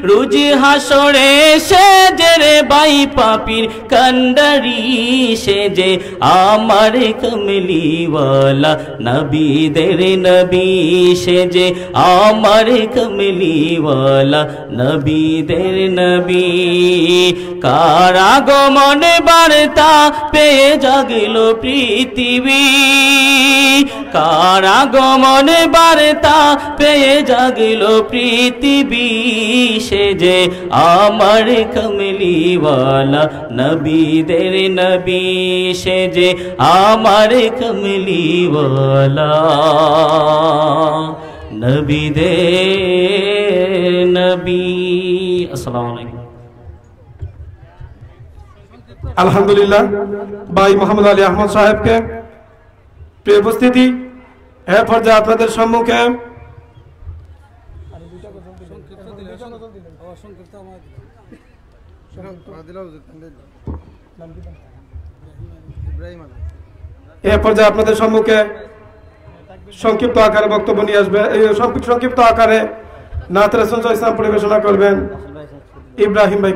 रोज हासरे से जेरे बाई पापीर कांडारी से जे आमार कमलीवाला नबी देरे नबी से जे आमार कमलीवाला नबी देरे नबी कारागमन बार्ता पे जागलो पृथिवी कारागमन बार्ता पेये जागलो पृथिवी से जे आमार कमलीवाला नबीदेर नबी से जे आमार कमलीवाला नबीदेर नबी। अस्सलामु अलैकुम। अल्हम्दुलिल्लाह भाई मोहम्मद अली अहमद साहेब के प्रिय उपस्थिति है पर्याये आपनादेर सम्मुखे आपनादेर सम्मुखे संक्षिप्त आकारे बक्तव्य निये आसबे संक्षिप्त आकारे नात रसूल इस्लाम परिवेशना करबेन इब्राहिम भाई।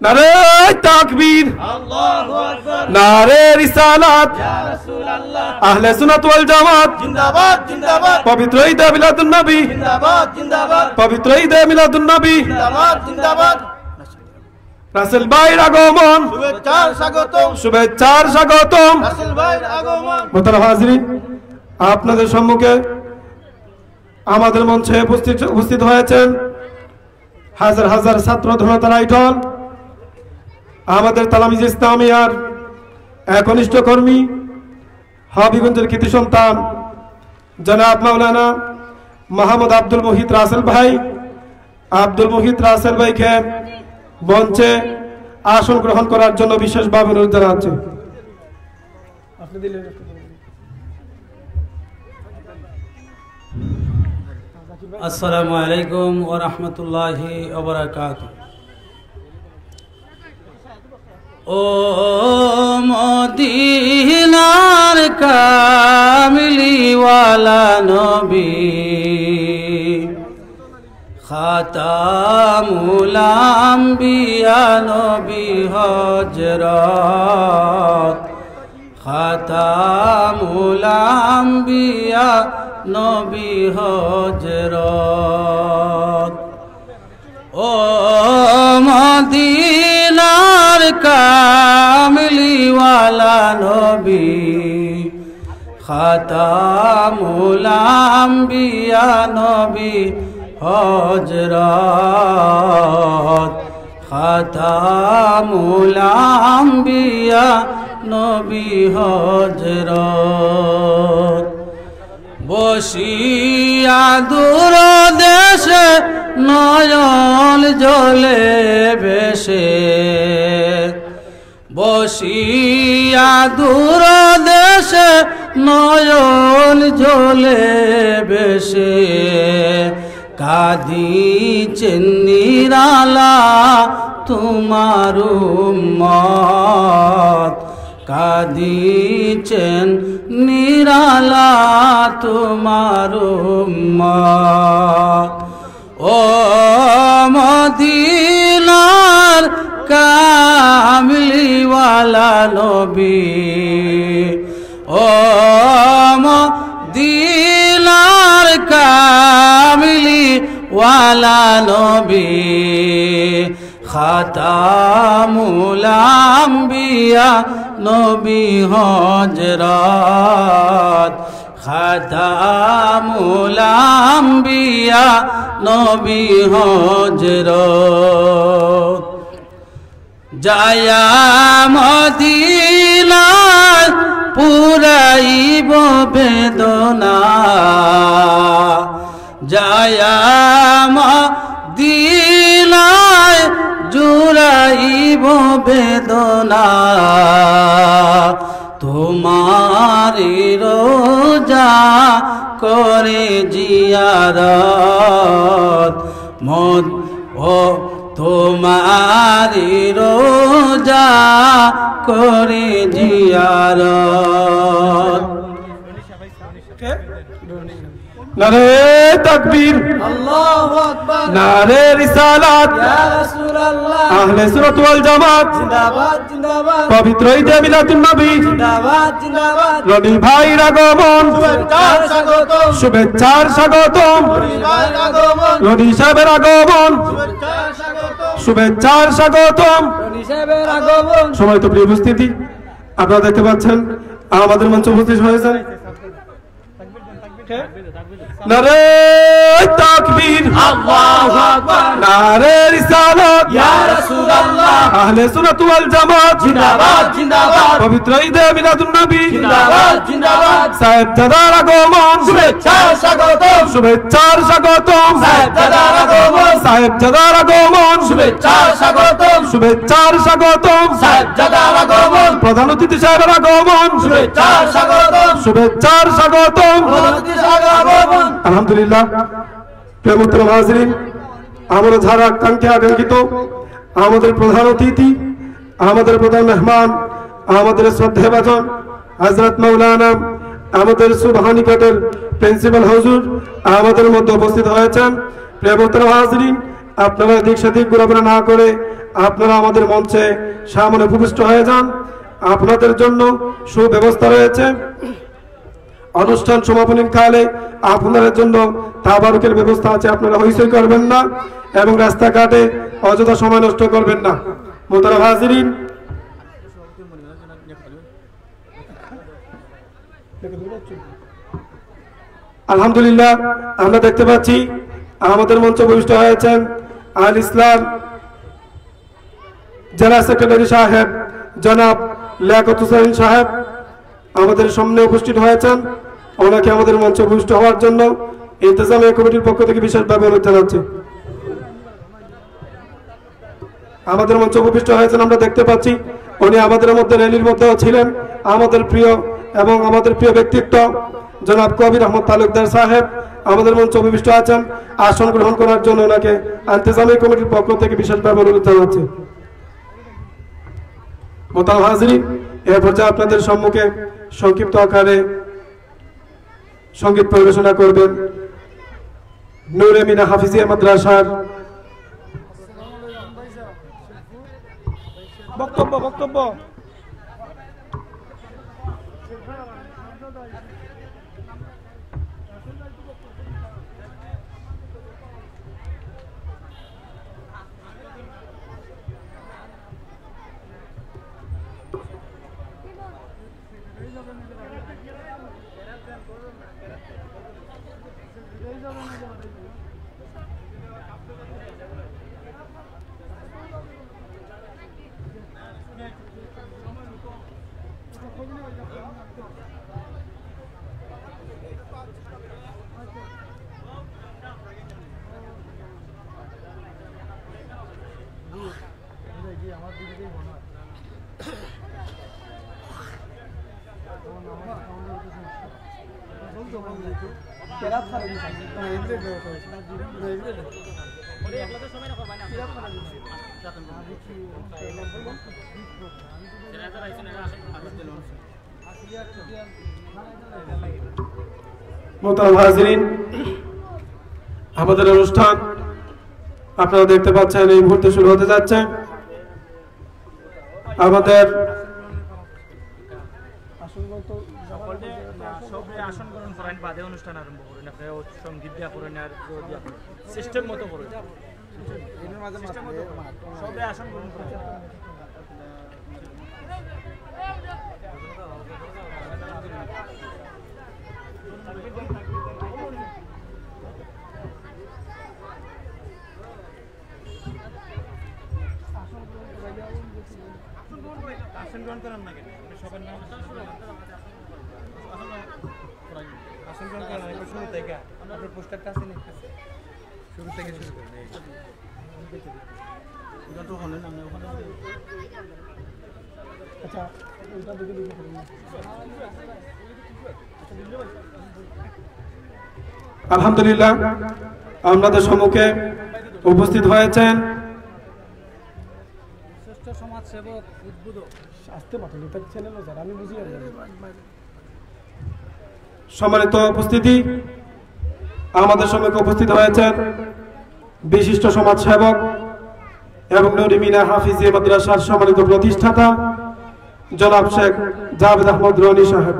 नारे ताकबीर नारे रिसालत अहले सुन्नत वल जमात जिंदाबाद जिंदाबाद पवित्र ईद मिलादुन नबी जिंदाबाद जिंदाबाद पवित्र ईद मिलादुन नबी जिंदाबाद जिंदाबाद রাসেল ভাইয়ের আগমন শুভেচ্ছার স্বাগতম রাসেল ভাইয়ের আগমন। মোহতারাম হাজিরিন আপনাদের সম্মুখে আমাদের মঞ্চে উপস্থিত হয়েছেন হাজার হাজার ছাত্র জনতার আইডল আমাদের তালামিজ ইসলামিয়ার একনিষ্ঠ কর্মী হবিগঞ্জের কৃতি সন্তান জনাব মাওলানা মোহাম্মদ আব্দুল মুহিত রাসেল ভাই ভাইকে মঞ্চে আসন গ্রহণ করার জন্য বিশেষভাবে অনুরোধ জানাচ্ছি। আসসালামু আলাইকুম ওয়া রাহমাতুল্লাহি ওয়া বারাকাতুহু। ओ मदीनार कामिली वाला नबी खातामुल अंबिया नबी हजरत खातामुल अंबिया नबी हजरत ओ मदीनार कामिली वाला नबी खातामुल अंबिया नबी हजरत खातामुल अंबिया नबी हजरत बसिया दूर देशे नयन जले बेशे बसिया दूर देशे नयन जले बेशे कादिছেন নিরালা তোমার উম্মত কাদিছেন নিরালা তোমার উম্মত ও মদিনার কামলি ওয়ালা নবী ও মদিনার কামিলি ওয়ালা নবী খাতামুল আম্বিয়া নবী হযরত খাতামুল আম্বিয়া নবী হযরত জায়া মদিনায় পুরাইব বেদনা জায়া মদিনায় জুড়াইব বেদনা তোমারি রোজা করে জিয়ারত মদ ও তোমারি রোজা করে জিয়ারত নারে তাকবীর আল্লাহু আকবার নারে রিসালাত ইয়া রাসূলুল্লাহ আহলে সুন্নাত ওয়াল জামাত জিন্দাবাদ জিন্দাবাদ পবিত্র ঈদে মিলাদুন নবী জিন্দাবাদ জিন্দাবাদ রবি ভাইয়ের আগমন শুভেচ্ছার স্বাগতম শুভেচ্ছার স্বাগতম ভাইয়ের আগমন রবি সাহেবের আগমন শুভেচ্ছার স্বাগতম শুভেচ্ছার স্বাগতম রনি সাহেবের আগমন সময় তো প্রিয় উপস্থিতি আপনারা দেখতে পাচ্ছেন আমাদের মঞ্চে উপস্থিত হয়েছেন নারে তাকবীর আল্লাহু আকবার নারে রিসালাত ইয়া রাসূলুল্লাহ আহলে সুন্নাত ওয়াল জামাত জিন্দাবাদ জিন্দাবাদ পবিত্র ঈদে মিলাদুন নবী জিন্দাবাদ জিন্দাবাদ সাহেবজাদার আগমন শুভেচ্ছার স্বাগতম শুভেচ্ছার স্বাগতম সাহেবজাদার আগমন সাহেবজাদার আগমন শুভেচ্ছার স্বাগতম শুভেচ্ছার স্বাগতম সাহেবজাদার আগমন প্রধান অতিথি সাহেবের আগমন শুভেচ্ছার স্বাগতম শুভেচ্ছার স্বাগতম অতিথি সাহেবের আগমন আলহামদুলিল্লাহ প্রিয় মুহতারাম হাজিরিন আমরা যারা আকাঙ্ক্ষিত আমাদের প্রধান অতিথি আমাদের প্রধান মেহমান আমাদের শ্রদ্ধেয়ভাজন হযরত মাওলানা আমাদের সুবহানিকাটের প্রিন্সিপাল হুজুর আমাদের মধ্যে উপস্থিত হয়েছেন প্রিয় মুহতারাম হাজিরিন আপনারা দিক সেদিক ঘোরাফেরা না করে আপনারা আমাদের মঞ্চে সামনে উপবিষ্ট হয়ে যান আপনাদের জন্য সুব্যবস্থা রয়েছে অনুষ্ঠান সমাপনীর কালে আপনাদের জন্য তাবারুকের ব্যবস্থা আছে আপনারা হইচই করবেন না এবং রাস্তাঘাটে অযথা সময় নষ্ট করবেন না মুহতারাম হাজিরিন আলহামদুলিল্লাহ আমরা দেখতে পাচ্ছি আমাদের মঞ্চে উপবিষ্ট হয়েছেন আল ইসলাম জেলা সেক্রেটারি সাহেব জনাব লিয়াকত হোসেন সাহেব আমাদের সামনে উপস্থিত হয়েছেন ওনাকে আমাদের মঞ্চে উপস্থিত হওয়ার জন্য ইন্তেজামিয়া কমিটির পক্ষ থেকে বিশেষভাবে অনুরোধ জানাচ্ছি আমাদের মঞ্চে উপস্থিত হয়েছেন আমরা দেখতে পাচ্ছি উনি আমাদের মধ্যে র্যালির মধ্যেও ছিলেন আমাদের প্রিয় এবং আমাদের প্রিয় ব্যক্তিত্ব জনাব কবির আহমদ তালুকদার সাহেব আমাদের মঞ্চে উপস্থিত আছেন আসন গ্রহণ করার জন্য ওনাকে ইন্তেজামিয়া কমিটির পক্ষ থেকে বিশেষভাবে অনুরোধ জানাচ্ছি মোহতারাম হাজিরিন এই পর্যায়ে আপনাদের সম্মুখে সংক্ষিপ্ত আকারে সঙ্গীত পরিবেশনা করবেন নূরে মিনা হাফিজিয়া মাদ্রাসার বক্তব্য মোহতারাম হাজিরিন আমাদের অনুষ্ঠান আপনারা দেখতে পাচ্ছেন এই মুহূর্তে শুরু হতে যাচ্ছে আমাদের আসন গ্রহণ করা বাদে অনুষ্ঠান আরম্ভ করেন আপনি সঙ্গীত দিয়া করেন আর দিয়া করেন সিস্টেম মতো করেন এর মাঝে সবে আসন গ্রহণ করেন আসন গ্রহণ করেন না কেন সবার নাম আসন গ্রহণ করেন শুরু থেকে আপনার পোস্টারটা আছে না শুরু থেকে শুরু করেন এটা তো হলেন আমরা ওখানে আচ্ছা এটা দেখে দেখে করেন আলহামদুলিল্লাহ আমাদের সম্মুখে উপস্থিত হয়েছেন শ্রেষ্ঠ সমাজ সেবক উদ্বোধক আসতে পাঠানো তার চ্যানেলও স্যার আমি বুঝি সম্মানিত উপস্থিতি আমাদের সম্মুখে উপস্থিত হয়েছেন বিশিষ্ট সমাজ সেবক এবং নুরি মিনা হাফিজিয়া মাদ্রাসার সম্মানিত প্রতিষ্ঠাতা জনাব শেখ জাভেদ আহমদ রনি সাহেব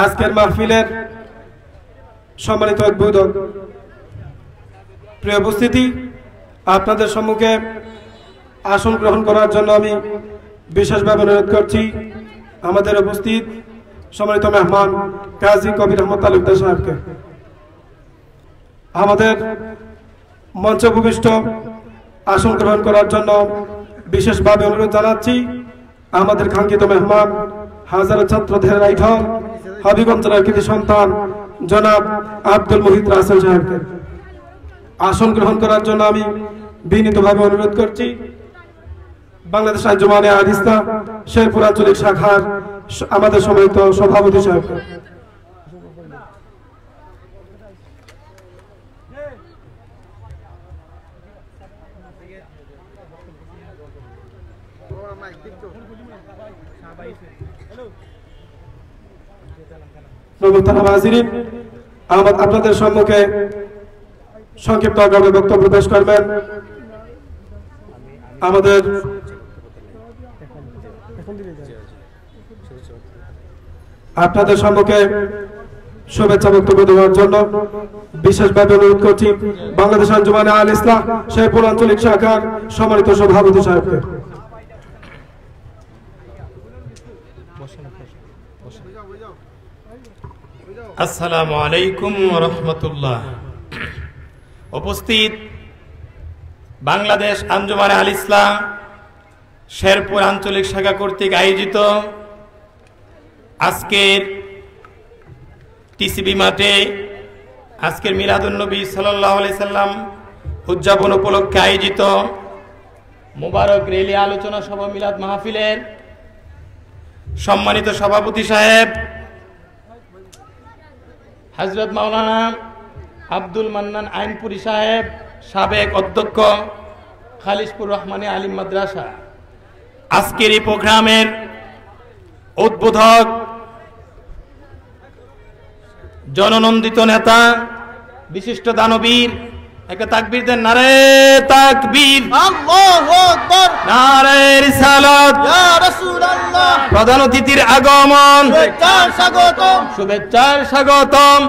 আজকের মাহফিলের সম্মানিত উদ্বোধক প্রিয় উপস্থিতি আপনাদের সম্মুখে আসন গ্রহণ করার জন্য আমি বিশেষভাবে অনুরোধ করছি আমাদের উপস্থিত সম্মানিত মেহমান কাজী কবির আহমদ তালুকদার সাহেবকে আমাদের মঞ্চে উপবিষ্ট আসন গ্রহণ করার জন্য বিশেষভাবে অনুরোধ জানাচ্ছি আমাদের কাঙ্ক্ষিত মেহমান হাজারো ছাত্রদের আইডল হবিগঞ্জ জেলার কৃতি সন্তান জনাব আব্দুল মুহিত রাসেল সাহেবকে আসন গ্রহণ করার জন্য আমি বিনীতভাবে অনুরোধ করছি বাংলাদেশ আঞ্জুমানে আল ইসলাম শেরপুর আঞ্চলিক শাখার আমাদের সম্মানিত সভাপতি সাহেবকে আপনাদের সম্মুখে সংক্ষিপ্ত আকারে বক্তব্য পেশ করবেন আমাদের আপনাদের সম্মুখে শুভেচ্ছা বক্তব্য দেওয়ার জন্য বিশেষভাবে অনুরোধ করছি বাংলাদেশ আঞ্জুমানে আল ইসলাম শেরপুর আঞ্চলিক শাখার সম্মানিত সভাপতি সাহেবকে আসসালামু আলাইকুম ওয়া রাহমাতুল্লাহ। উপস্থিত বাংলাদেশ আঞ্জুমানে আল ইসলাম শেরপুর আঞ্চলিক শাখা কর্তৃক আয়োজিত আজকের টিসিবি মাঠে আজকের মিলাদুন্নবী সাল্লাল্লাহু আলাইহি সাল্লাম উদযাপন উপলক্ষে আয়োজিত মোবারক রেলি আলোচনা সভা মিলাদ মাহফিলের সম্মানিত সভাপতি সাহেব হযরত মাওলানা আব্দুল মান্নান আইনপুরি সাহেব, সাবেক অধ্যক্ষ খালিশপুর রহমানী আলিম মাদ্রাসা, আজকের এই প্রোগ্রামের উদ্বোধক জননন্দিত নেতা বিশিষ্ট দানবীর, একটা তাকবীর দেন, নারে তাকবীর, আল্লাহু আকবার, নারে রিসালাত, ইয়া রাসূলুল্লাহ। প্রধান অতিথির আগমন, শুভেচ্ছার স্বাগতম, শুভেচ্ছার স্বাগতম,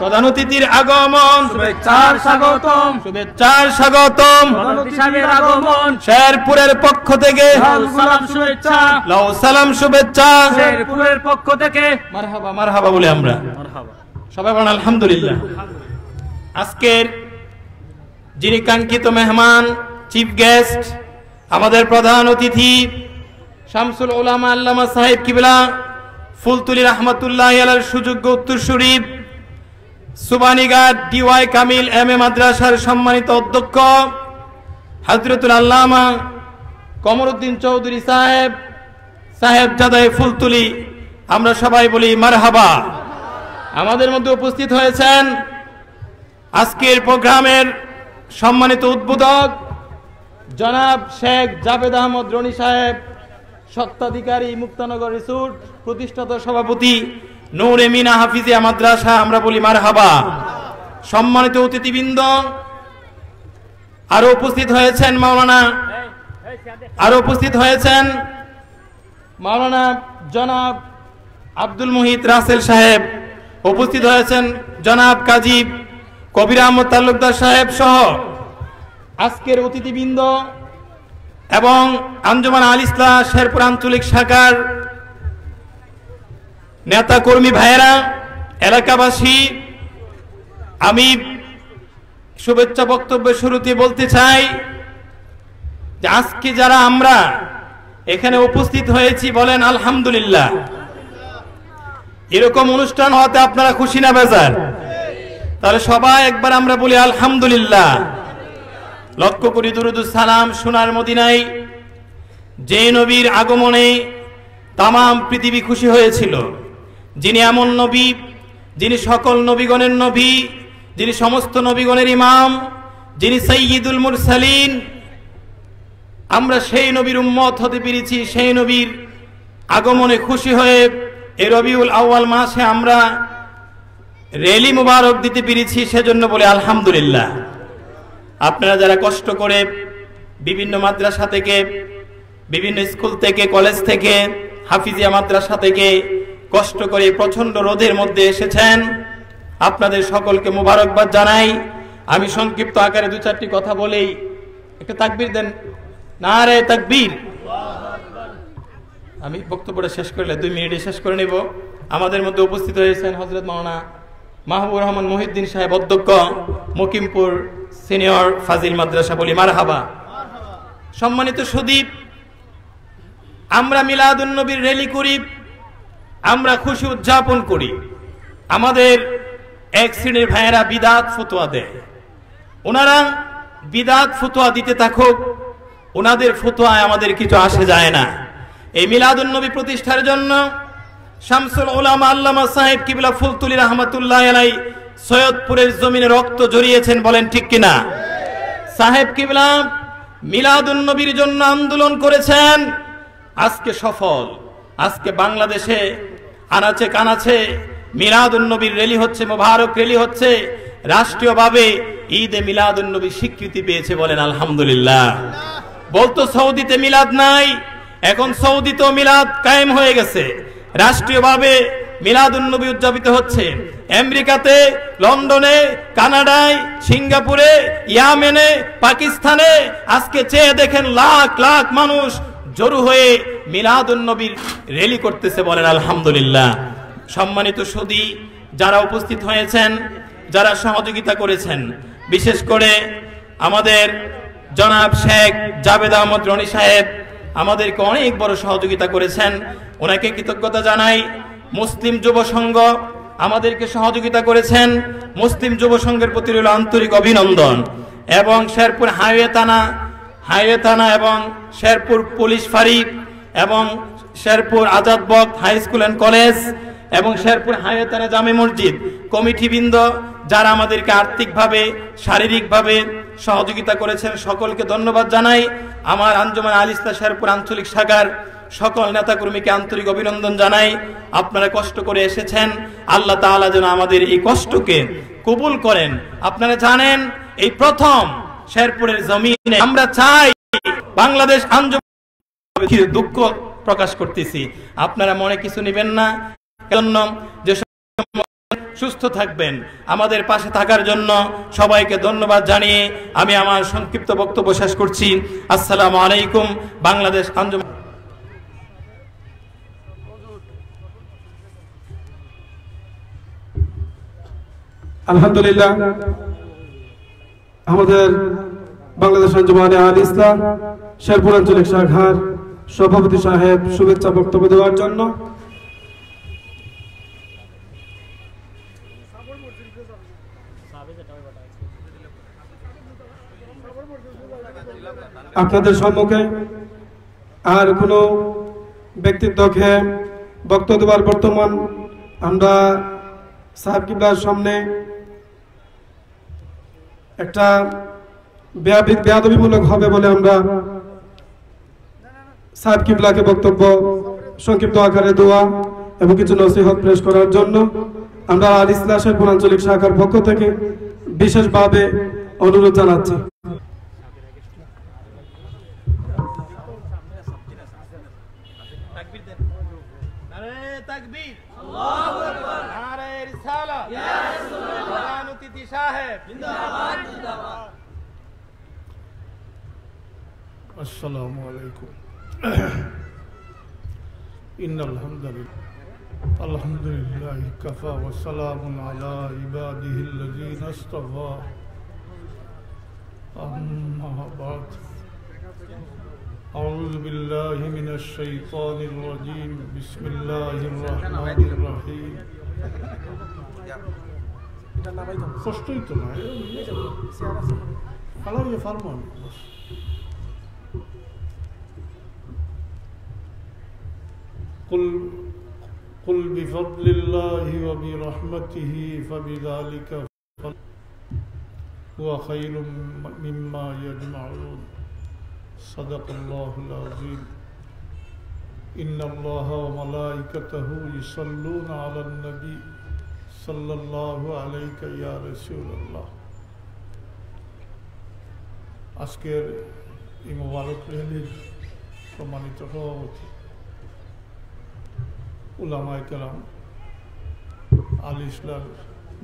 প্রধান অতিথির আগমন, শুভেচ্ছার স্বাগতম, শুভেচ্ছার স্বাগতম, প্রধান অতিথির আগমন, শেরপুরের পক্ষ থেকে সালাম শুভেচ্ছা, লাও সালাম শুভেচ্ছা শেরপুরের পক্ষ থেকে, মারহাবা মারহাবা বলে আমরা মারহাবা সবাই বলেন আলহামদুলিল্লাহ। আজকের যিনি কাঙ্ক্ষিত মেহমান, চিফ গেস্ট, আমাদের প্রধান অতিথি শামসুল উলামা আল্লামা সাহেব কিবলা ফুলতুলি রহমাতুল্লাহ আলাইহির সুযোগ্য উত্তরসূরি Subhanighat dy Kamil M A মাদ্রাসার সম্মানিত অধ্যক্ষ হযরতুল আল্লামা কমরউদ্দিন চৌধুরী সাহেব, সাহেবজাদায়ে ফুলতুলি, আমরা সবাই বলি মারহাবা। আমাদের মধ্যে উপস্থিত হয়েছেন আজকের প্রোগ্রামের সম্মানিত উদ্বোধক জনাব শেখ জাভেদ আহমদ রনি সাহেব, স্বত্বাধিকারী মুক্তানগর রিসোর্ট, প্রতিষ্ঠাতা সভাপতি নূরে মিনা হাফিজিয়া মাদ্রাসা, আমরা বলি মারহাবা। সম্মানিত অতিথিবৃন্দ, আরো উপস্থিত হয়েছেন মাওলানা জনাব আব্দুল মুহিত রাসেল সাহেব, উপস্থিত হয়েছেন জনাব কাজী কবির আহমদ তালুকদার সাহেব সহ আজকের অতিথিবৃন্দ এবং আঞ্জুমান আল ইসলাহ শেরপুর আঞ্চলিক শাখার নেতা কর্মী ভাইয়েরা, এলাকাবাসী, আমি শুভেচ্ছা বক্তব্যের শুরুতে বলতে চাই যে আজকে যারা আমরা এখানে উপস্থিত হয়েছি বলেন আলহামদুলিল্লাহ। এরকম অনুষ্ঠান হতে আপনারা খুশি না বেজার? তাহলে সবাই একবার আমরা বলি আলহামদুলিল্লাহ। লক্ষ্য করি দুরুদ সালাম সোনার মদিনায় যে নবীর আগমনে তামাম পৃথিবী খুশি হয়েছিল, যিনি এমন নবী, যিনি সকল নবীগণের নবী, যিনি সমস্ত নবীগণের ইমাম, যিনি সাইয়্যিদুল মুরসালিন। আমরা সেই নবীর উম্মত হতে পেরেছি, সেই নবীর আগমনে খুশি হয়ে এই রবিউল আউয়াল মাসে আমরা র্যালি মুবারক দিতে পেরেছি, সেজন্য বলে আলহামদুলিল্লাহ। আপনারা যারা কষ্ট করে বিভিন্ন মাদ্রাসা থেকে, বিভিন্ন স্কুল থেকে, কলেজ থেকে, হাফিজিয়া মাদ্রাসা থেকে কষ্ট করে প্রচন্ড রোদের মধ্যে এসেছেন, আপনাদের সকলকে মুবারকবাদ জানাই। আমি সংক্ষিপ্ত আকারে দু চারটি কথা বলেই, একটা তাকবীর দেন, নারে তাকবীর। আমি বক্তব্যটা শেষ করলে 2 মিনিটে শেষ করে নেব। আমাদের মধ্যে উপস্থিত হয়েছেন হযরত মাওলানা মাহবুবুর রহমান মহিউদ্দিন সাহেব, অধ্যক্ষ মকিমপুর সিনিয়র ফাজিল মাদ্রাসা, বলি মারহাবা। সম্মানিত সুদীপ, আমরা মিলাদুন নবীর র্যালি করি, আমরা খুশি উদযাপন করি। আমাদের এক শ্রেণীর ভাইয়েরা বিদাত ফতোয়া দেয়, ওনারা বিদাত ফতোয়া দিতে থাকুক, ওনাদের ফতোয়ায় আমাদের কিছু আসে যায় না। এই মিলাদুন নবী প্রতিষ্ঠার জন্য শামসুল উলামা আল্লামা সাহেব কিবলা ফুলতুলি রহমাতুল্লাহ আলাইহি সৈয়দপুরের জমিনে রক্ত জড়িয়েছেন, বলেন ঠিক কিনা? সাহেব কিবলা মিলাদুন নবীর জন্য আন্দোলন করেছেন, আজকে সফল। আজকে বাংলাদেশে আনাচে কানাচে মিলাদুন নবীর র্যালি হচ্ছে, মোবারক র্যালি হচ্ছে, রাষ্ট্রীয়ভাবে ঈদে মিলাদুন নবী স্বীকৃতি পেয়েছে, বলেন আলহামদুলিল্লাহ। বলতো সৌদিতে মিলাদ নাই, এখন সৌদিতেও মিলাদ কায়েম হয়ে গেছে, রাষ্ট্রীয়ভাবে মিলাদুন নবী উদযাপিত হচ্ছে। আমেরিকাতে, লন্ডনে, কানাডায়, সিঙ্গাপুরে, ইয়েমেনে, পাকিস্তানে আজকে চেয়ে দেখেন লাখ লাখ মানুষ জড়ো হয়ে মিলাদুন নবীর র্যালি করতেছে, বলেন আলহামদুলিল্লাহ। সম্মানিত সুধী, যারা উপস্থিত হয়েছেন, যারা সহযোগিতা করেছেন, বিশেষ করে আমাদের জনাব শেখ জাবেদ আহমদ রনি সাহেব আমাদেরকে অনেক বড় সহযোগিতা করেছেন, ওনাকে কৃতজ্ঞতা জানাই। মুসলিম যুব সংঘ আমাদেরকে সহযোগিতা করেছেন, মুসলিম যুব সংঘের প্রতি রইল আন্তরিক অভিনন্দন। এবং শেরপুর হাইওয়ে থানা এবং শেরপুর পুলিশ ফাঁড়ি এবং শেরপুর আজাদ বক্ত হাই স্কুল অ্যান্ড কলেজ এবং শেরপুর হাইওয়ে থানা জামে মসজিদ কমিটিবৃন্দ যারা আমাদেরকে আর্থিকভাবে, শারীরিকভাবে সহযোগিতা করেছেন, সকলকে ধন্যবাদ জানাই। আমার আঞ্জুমান আল ইসলাহ শেরপুর আঞ্চলিক শাখার সকল নেতাকর্মীকে আন্তরিক অভিনন্দন জানাই। আপনারা কষ্ট করে এসেছেন, আল্লাহ তাআলা যেন আমাদের এই কষ্টকে কবুল করেন। আপনারা জানেন, এই প্রথম শেরপুরের জমিনে আমরা চাই বাংলাদেশ আঞ্জুমান, দুঃখ প্রকাশ করতেছি, আপনারা মনে কিছু নেবেন না। যে সুস্থ থাকবেন, আমাদের পাশে থাকার জন্য সবাইকে ধন্যবাদ জানিয়ে আমি আমার সংক্ষিপ্ত বক্তব্য শেষ করছি। আসসালামু আলাইকুম। বাংলাদেশ আঞ্জুমান। আলহামদুলিল্লাহ, আমাদের বাংলাদেশ আঞ্জুমানে আল ইসলাম শেরপুর আঞ্চলিক শাখার সভাপতি সাহেব শুভেচ্ছা বক্তব্য দেওয়ার জন্য আপনাদের সম্মুখে আর কোনো ব্যক্তিত্বকে বক্তব্য দেওয়ার বর্তমান আমরা সাহেব কিবলার সামনে একটা বেয়াদবিমূলক হবে বলে আমরা সাহেব কিবলাকে বক্তব্য সংক্ষিপ্ত আকারে দোয়া এবং কিছু নসিহত পেশ করার জন্য আমরা আল ইসলাহ শেরপুর আঞ্চলিক শাখার পক্ষ থেকে বিশেষভাবে অনুরোধ জানাচ্ছি। তাকবীর, আল্লাহু আকবার, নারে রিসালাত, ইয়া রাসূলুল্লাহ, প্রধান অতিথি সাহেব জিন্দাবাদ জিন্দাবাদ। আসসালামু আলাইকুম। ইন্নাল হামদুলিল্লাহ আলহামদুলিল্লাহি কাফা ওয়া সালামুন আলা ইবাদিহিল্লাযীনা ইসতাফা আম্মা বা'দ। أعوذ بالله من الشيطان الرجيم بسم الله الرحمن الرحيم কষ্টই তো না খালার ফার্মান قل بفضل الله وبرحمته فبذلك هو خير مما يجمعون صدق الله العظيم إن الله وملائكته يصلون على النبي صلى الله عليك يا رسول الله। আজকের এই মোবারক র্যালির সম্মানিত সভাপতি উলামায়ে কেরাম, আল ইসলাম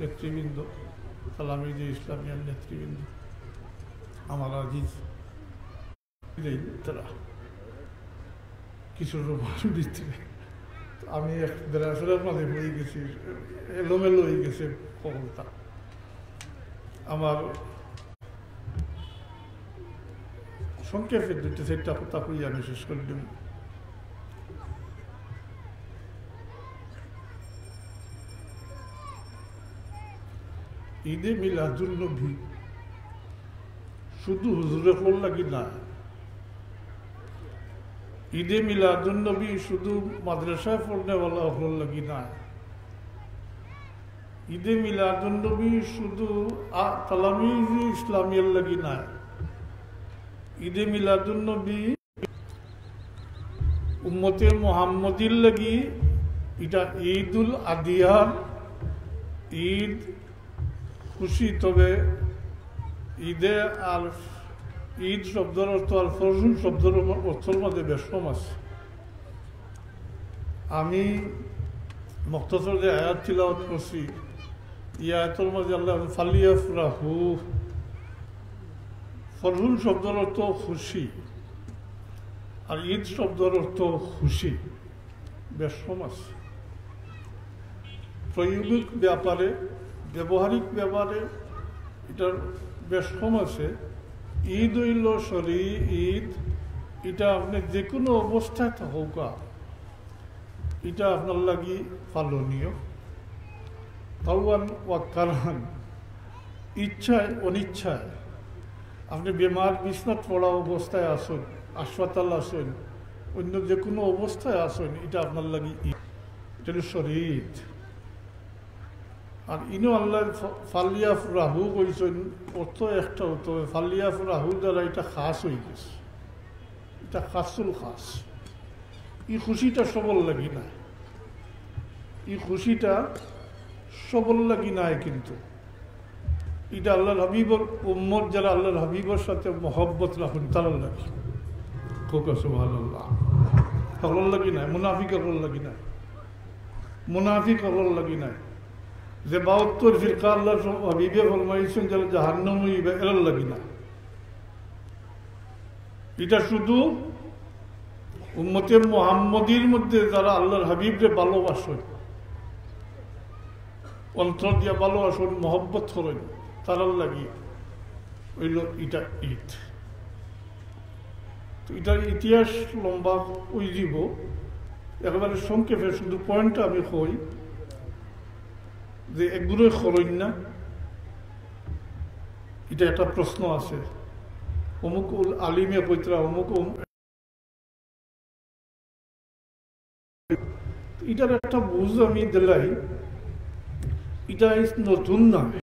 নেতৃবৃন্দ, তালামিজে ইসলামিয়ার নেতৃবৃন্দ, আমার আজিজ তারা কিছু দিচ্ছে। আমি এক দেড়াশোর মাঝে হয়ে গেছি, এলোমেলো হয়ে গেছে কবলতা। আমার সংক্ষেপে দুইটা চারটা কথা কই আমি শেষ করে দিব। ঈদে মিলাদুন নবী শুধু হুজুরে ফল লাগি না, ঈদে মিলাদুন নবী শুধু মাদ্রাসায় পড়নেওয়ালা ফল লাগি না, ঈদে মিলাদুন নবী শুধু তালামিজ ইসলামিয়ার লাগি না, ঈদে মিলাদুন নবী উম্মতে মুহাম্মদির লাগি। এটা ঈদুল আদিয়ার ঈদ খুশি, তবে ঈদে আর ঈদ শব্দের অর্থ আর ফরজুল শব্দের অর্থের মধ্যে বেশ কম আছে। আমি মুখতাসর যে আয়াত তিলাওয়াত করছি, এই আয়াতের মধ্যে আল্লাহ ফালিয়াফরাহু, ফরজুল শব্দের অর্থ খুশি আর ঈদ শব্দের অর্থ খুশি, বেশ কম আছে। প্রায়োগিক ব্যাপারে, ব্যবহারিক ব্যাপারে এটার বেশ কম আছে। ঈদ হইল শরী ঈদ, এটা আপনি যে কোনো অবস্থায় থাকুক, এটা আপনার লাগি পালনীয়। তাওয়ান ওয়া কারহান, ইচ্ছায় অনিচ্ছায়, আপনি বেমার বিছনাত পড়া অবস্থায় আসুন, হাসপাতাল আসুন, অন্য যে কোনো অবস্থায় আসুন, এটা আপনার লাগি ঈদ, এটা হল শরী ঈদ। আর ইনো আল্লাহ ফালিয়াফ রাহু কইছেন, অর্থ একটা হতো ফালিয়াফ রাহু দ্বারা এটা খাস হয়ে গেছে, এটা খাসুল খাস। এই খুশিটা সবল লাগি না, এই খুশিটা সবল লাগি নাই, কিন্তু এটা আল্লাহর হাবিবর উম্মত যারা আল্লাহর হাবিবর সাথে মহব্বত রাখুন তারা লাগি। খুব সুবহানাল্লাহ, হল লাগি নাই, মুনাফিক হল লাগি নাই, মুনাফিক হল লাগি নাই। যে ৭২ ফিরকা আল্লাহ হাবিবে ফরমাইছেন যারা জাহান্নাম হইবে এর লাগি না। এটা শুধু উম্মতে মুহাম্মদীর মধ্যে যারা আল্লাহর হাবিবরে ভালোবাসেন, অন্তর দিয়া ভালোবাসেন, মহব্বত করেন, তারার লাগি হইল এটা ঈদ। তো এটার ইতিহাস লম্বা ওই দিব, একেবারে সংক্ষেপে শুধু পয়েন্টটা আমি কই যে একগুলোই খরচ না। এটা একটা প্রশ্ন আছে, অমুক আলিমে পৈত্রা অমুক, এটার একটা বুঝ আমি দিলাই, এটা নতুন না।